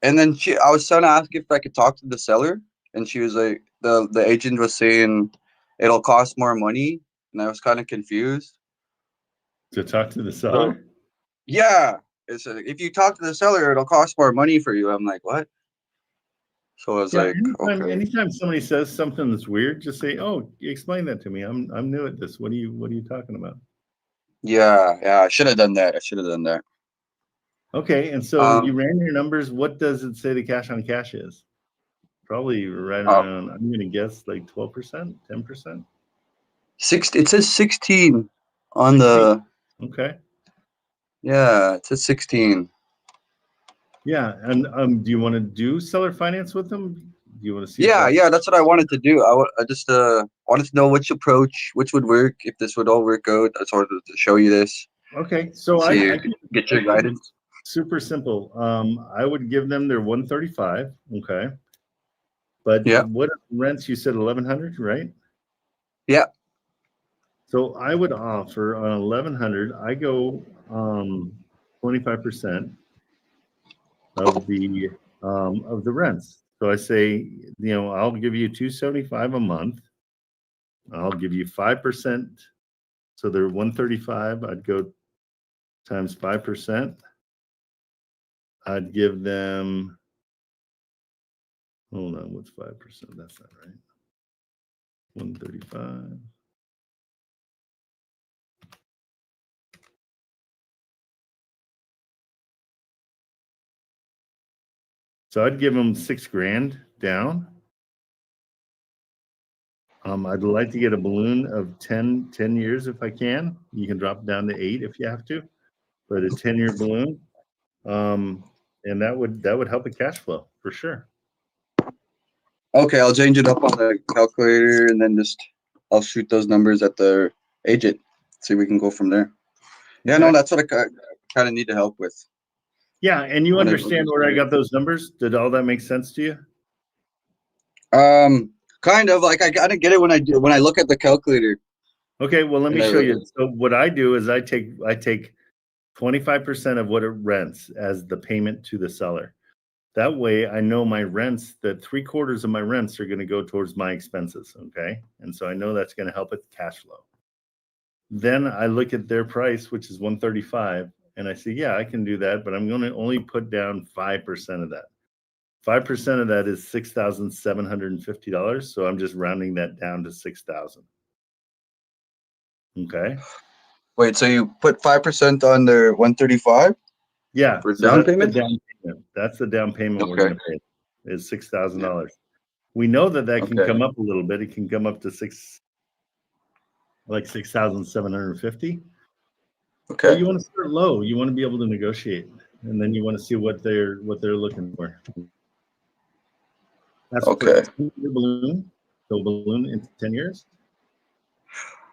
And then I was trying to ask if I could talk to the seller, and she was like, the agent was saying it'll cost more money, and I was kind of confused. To talk to the seller? Yeah, it's if you talk to the seller, it'll cost more money for you. I'm like, what? So I was like, okay. Anytime somebody says something that's weird, just say, "Oh, explain that to me. I'm new at this. What are you talking about?" Yeah, I should have done that. Okay, and so you ran your numbers. What does it say the cash on cash is? Probably right around, I'm going to guess like 12%, 10%. It says 16 on 16. the. Okay. Yeah, it says 16. Yeah, and do you want to do seller finance with them? Do you want to see? Yeah, that's what I wanted to do. I just wanted to know which would work, if this would all work out. I just wanted to show you this. Okay, so I get your guidance. Super simple. I would give them their 135. Okay. But yeah, what rents? You said 1,100, right? Yeah. So I would offer on 1,100. I go 25% of the rents. So I say, I'll give you 275 a month. I'll give you 5%. So they're 135. I'd go times 5%. I'd give them. Hold on, what's 5%? That's not right. 135. So I'd give them $6,000 down. I'd like to get a balloon of 10 years if I can. You can drop it down to 8 if you have to, but a 10-year balloon. And that would help the cash flow for sure. Okay, I'll change it up on the calculator, and then I'll shoot those numbers at the agent. See if we can go from there. Yeah, no, that's what I kind of need to help with. Yeah, and you understand where I got those numbers? Did all that make sense to you? Kind of. Like I gotta get it when I look at the calculator. Okay, well let me show you. So what I do is I take 25% of what it rents as the payment to the seller. That way I know my rents, that 3/4 of my rents are going to go towards my expenses. Okay. And so I know that's going to help with cash flow. Then I look at their price, which is 135, and I say, yeah, I can do that, but I'm going to only put down 5% of that. 5% of that is $6,750. So I'm just rounding that down to 6,000. Okay. Wait, so you put 5% on their 135? Yeah. For So down payment? That's the down payment we're going to pay is $6,000. We know that can come up a little bit. It can come up to 6,750. Okay. But you want to start low. You want to be able to negotiate, and then you want to see what they're looking for. That's okay. For a balloon. So balloon in 10 years.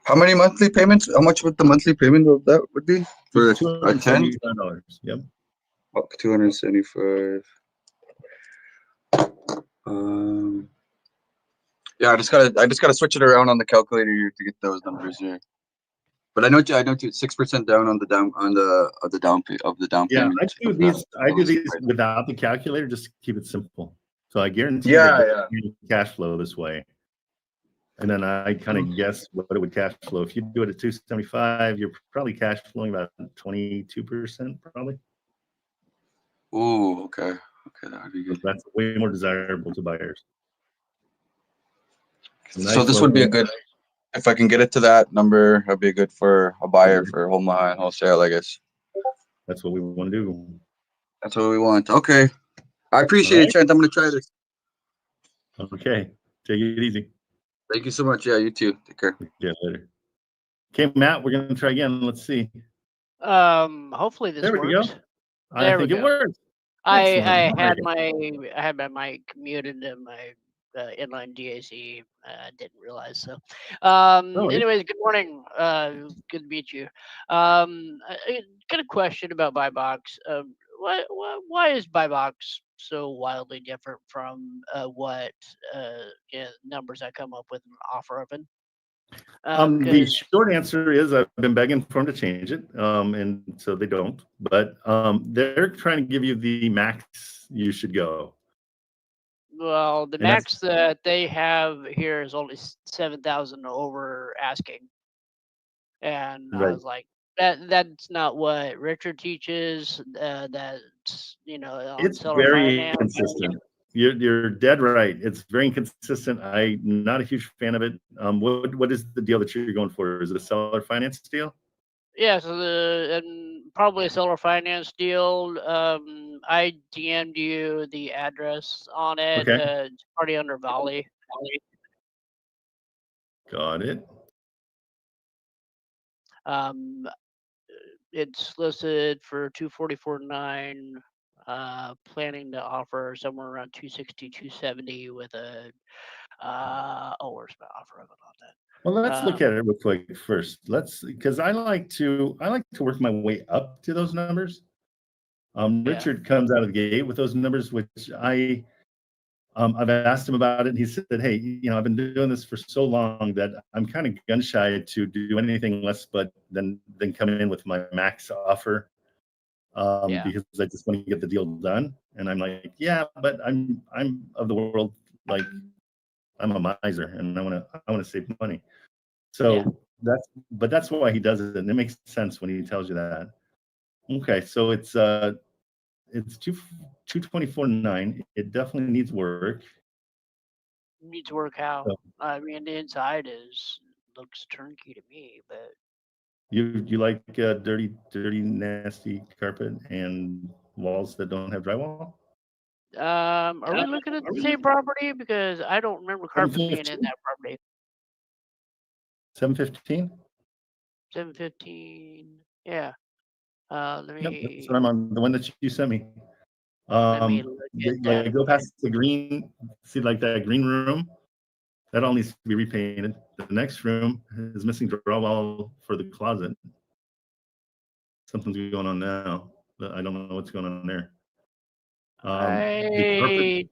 How many monthly payments? How much would the monthly payment of that would be for a 10? Yep. Oh, 275. Yeah, I just gotta switch it around on the calculator here to get those numbers here. But I know it's 6% down on the down Yeah, payment. I do these without the calculator just to keep it simple. So I guarantee Yeah, they yeah. get cash flow this way. And then I kind of guess what it would cash flow. If you do it at 275, you're probably cash flowing about 22%, probably. Ooh, okay. Okay, that would be good. That's way more desirable to buyers. So this would be a good, if I can get it to that number, that'd be good for a buyer for home and wholesale, I guess. That's what we want to do. That's what we want. Okay. I appreciate it, Trent. I'm going to try this. Okay. Take it easy. Thank you so much. Yeah, you too. Take care. Yeah, later. Okay, Matt, we're going to try again. Let's see. Hopefully this There we works. go. I think it works. I had my mic muted and my inline DAC. Didn't realize so. Anyways, good morning. Good to meet you. I got a question about buy box. Why is buy box so wildly different from what numbers I come up with in offer open? The short answer is I've been begging for them to change it, and so they don't. But they're trying to give you the max you should go. Well, the max that they have here is only 7,000 over asking, and I was like, that's not what Richard teaches. That's on It's seller very finance. inconsistent. You're dead right. It's very inconsistent. I'm not a huge fan of it. What is the deal that you're going for? Is it a seller finance deal? Yeah, so and probably a seller finance deal. I DM'd you the address on it. Okay. It's already under Valley. Got it. It's listed for 244.9. Planning to offer somewhere around 260, 270 with a where's my offer on that? Well, let's look at it real quick first. Because I like to work my way up to those numbers. Richard comes out of the gate with those numbers, which I've asked him about it, and he said, "Hey, I've been doing this for so long that I'm kind of gun shy to do anything less, but than come in with my max offer, because I just want to get the deal done." And I'm like, "Yeah, but I'm of the world, like I'm a miser, and I want to save money." So that's why he does it, and it makes sense when he tells you that. Okay, so it's 224.9. It definitely needs work. Needs work how? I mean, the inside looks turnkey to me, but you like dirty, nasty carpet and walls that don't have drywall? are we looking at the same property? Because I don't remember carpet being in that property. 715? 715. Yeah. Let me. Yep, that's what I'm on. The one that you sent me. Let me look at that. Go past the green. See, like that green room. That all needs to be repainted. The next room is missing drywall for the closet. Something's going on now, but I don't know what's going on there. The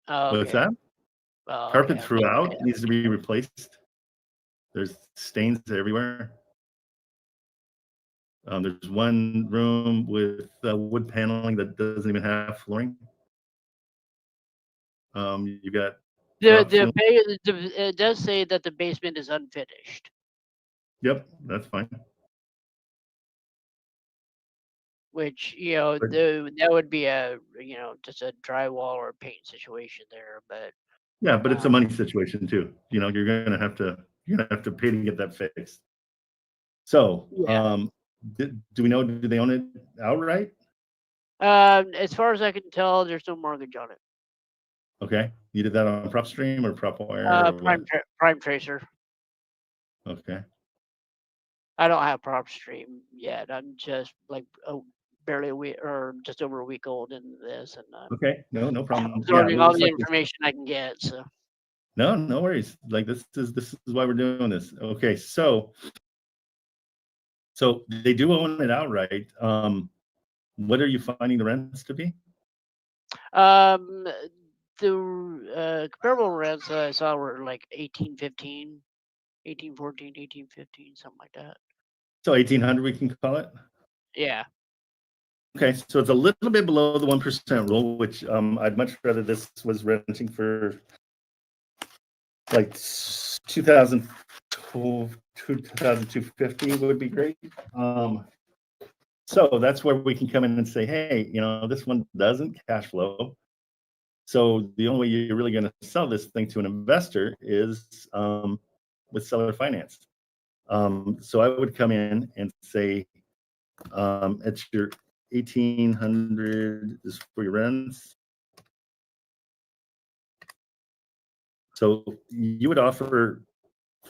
carpet, what's that? Carpet throughout needs to be replaced. There's stains everywhere. There's one room with wood paneling that doesn't even have flooring. You got it does say that the basement is unfinished. Yep, that's fine. Which that would be just a drywall or paint situation there, but yeah, but it's a money situation too. You're gonna have to pay to get that fixed. So, do we know? Do they own it outright? As far as I can tell, there's no mortgage on it. Okay, you did that on PropStream or PropWire? Prime Tracer. Okay. I don't have PropStream yet. I'm just like barely a week or just over a week old in this, and okay, no problem. Absorbing all the information I can get. So. No worries. Like this is why we're doing this. Okay, so they do own it outright. What are you finding the rents to be? the comparable rents that I saw were like 1815, 1814, 1815, something like that. So 1,800 we can call it. Yeah. Okay, so it's a little bit below the 1% rule, which I'd much rather this was renting for like 2,250 would be great. So that's where we can come in and say, hey, this one doesn't cash flow. So the only way you're really going to sell this thing to an investor is with seller finance. So I would come in and say, it's your 1,800 is for your rents. So you would offer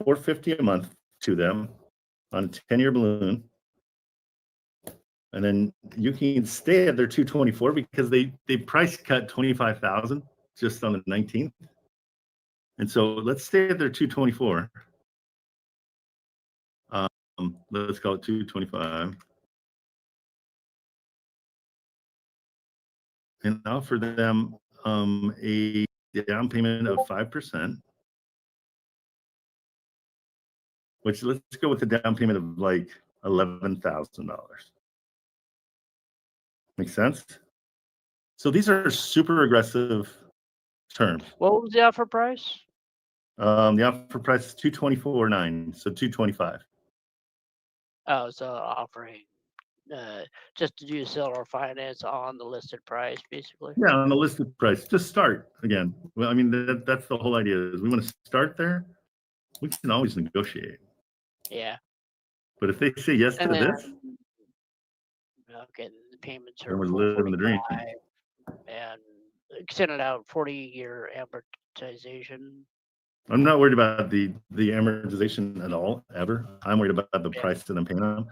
$450 a month to them on a 10-year balloon. And then you can stay at their 224 because they price cut 25,000 just on the 19th. And so let's stay at their 224. Let's call it 225. And offer them a down payment of 5%. Which let's go with the down payment of like $11,000. Make sense? So these are super aggressive terms. What was the offer price? The offer price is $224,900, so $225. Oh, so offering just to do seller finance on the listed price, basically. Yeah, on the listed price. Just start again. Well, I mean that's the whole idea. Is we want to start there. We can always negotiate. Yeah. But if they say yes to And then, this, okay, the payments then are we're living the dream. 445 and extended out 40-year amortization. I'm not worried about the amortization at all, ever. I'm worried about the price that I'm paying them.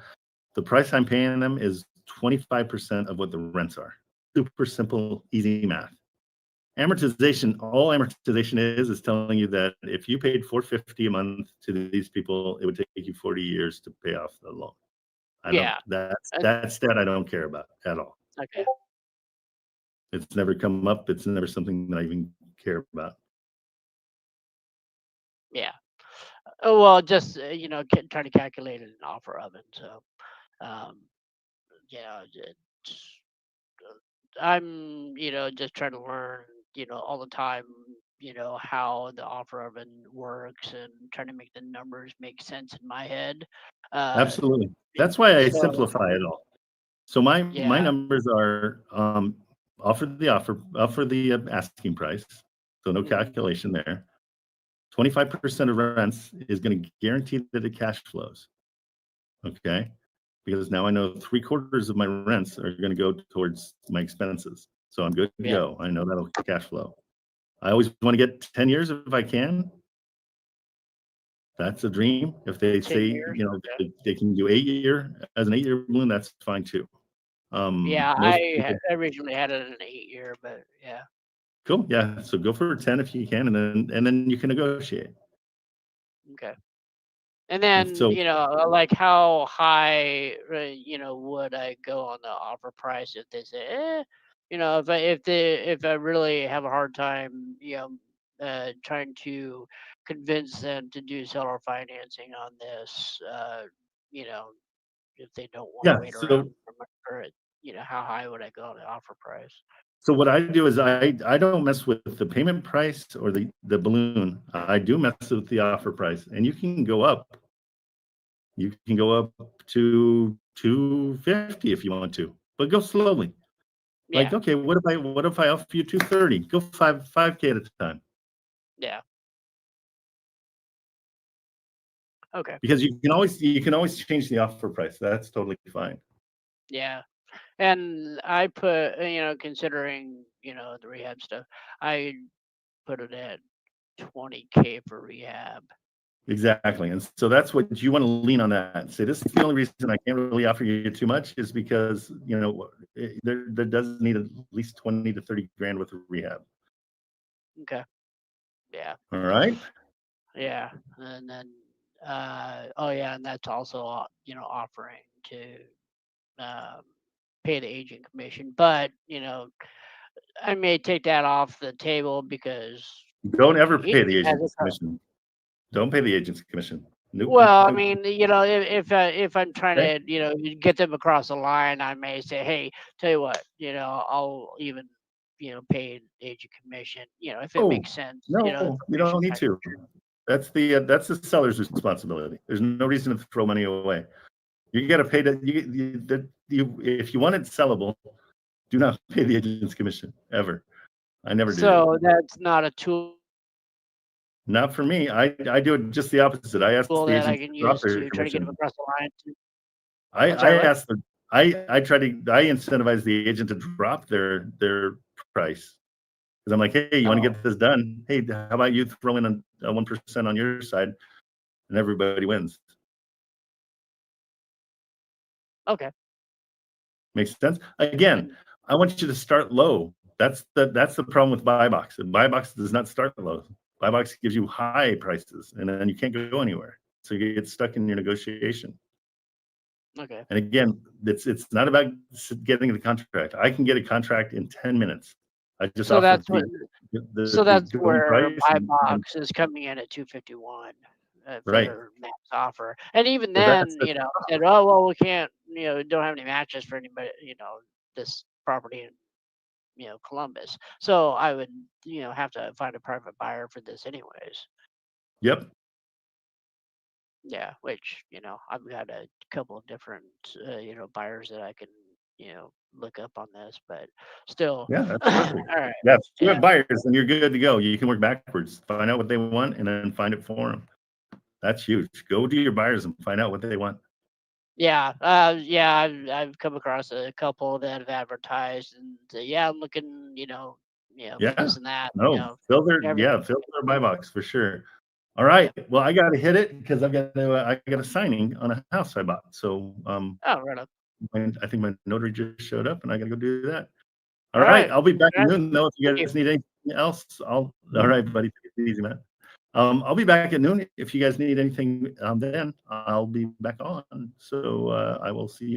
The price I'm paying them is 25% of what the rents are. Super simple, easy math. Amortization, all amortization is telling you that if you paid $450 a month to these people, it would take you 40 years to pay off the loan. That stat I don't care about at all. Okay. It's never come up. It's never something that I even care about. Yeah. Oh, well, just trying to calculate an offer of it. So, I'm just trying to learn all the time how the offer oven works and trying to make the numbers make sense in my head. Absolutely. That's why I simplify it all. So my numbers are offer the asking price. So no calculation there. 25% of rents is going to guarantee that it cash flows. Okay. Because now I know 3/4 of my rents are going to go towards my expenses. So I'm good to go. I know that'll cash flow. I always want to get 10 years if I can. That's a dream. If they say, they can do 8-year as an 8-year balloon, that's fine too. I originally had it in an 8-year, but yeah. Cool. Yeah. So go for 10 if you can, and then you can negotiate. Okay. And then, So, like how high, would I go on the offer price if they say, if I really have a hard time, trying to convince them to do seller financing on this, if they don't want to wait around for it, how high would I go on the offer price? So what I do is I don't mess with the payment price or the balloon. I do mess with the offer price, and you can go up. You can go up to 250 if you want to, but go slowly. Like, okay, what if I offer you 230? Go 5K at a time. Yeah. Okay. Because you can always change the offer price. That's totally fine. Yeah. And I put, considering, the rehab stuff, I put it at 20K for rehab. Exactly. And so that's what you want to lean on that and say, this is the only reason I can't really offer you too much is because, there does need at least 20 to 30 grand worth of rehab. Okay. Yeah. All right. Yeah. And then, and that's also, offering to pay the agent commission. But, I may take that off the table because Don't ever he pay the has a agent's commission. Don't pay the agent's commission. Nope, Well, I nope, mean, if I'm trying Okay. to, get them across the line, I may say, hey, tell you what, I'll even, pay an agent commission, if it Oh, makes sense, no, you don't need to. That's the seller's responsibility. There's no reason to throw money away. You got to pay if you want it sellable, do not pay the agent's commission ever. I never do. So that's not a tool Not for me. I do it just the opposite. I ask the that I agent can to drop use their to try to get them commission. across the line. I I'm sorry, what? ask them. I incentivize the agent to drop their price because I'm like, hey, you want to get this done? Hey, how about you throw in a 1% on your side, and everybody wins. Okay. Makes sense. Again, I want you to start low. That's the problem with buy box. Buy box does not start low. Buy box gives you high prices, and then you can't go anywhere. So you get stuck in your negotiation. Okay. And again, it's not about getting the contract. I can get a contract in 10 minutes. I just So offer that's what. So that's going where price my and- box is coming in at 251 for Right. their max offer, and even So that's then, said, oh well, we can't, don't have any matches for anybody, this property in, Columbus. So I would, have to find a private buyer for this anyways. Yep. Yeah, which, I've got a couple of different, buyers that I can, look up on this, but still. Yeah, that's perfect. All right. Yeah, if you Yeah. have buyers, then you're good to go. You can work backwards, find out what they want, and then find it for them. That's huge. Go to your buyers and find out what they want. Yeah, I've come across a couple that have advertised, and yeah, I'm looking, Yeah. this and that. No, fill their buy box for sure. All right. Well, I got to hit it because I got a signing on a house I bought. So Oh, right up. I think my notary just showed up, and I got to go do that. All All right. right. I'll be back at Congrats. noon though. If you guys need anything else, all right, buddy. Take it easy, man. I'll be back at noon. If you guys need anything, then I'll be back on. So I will see you.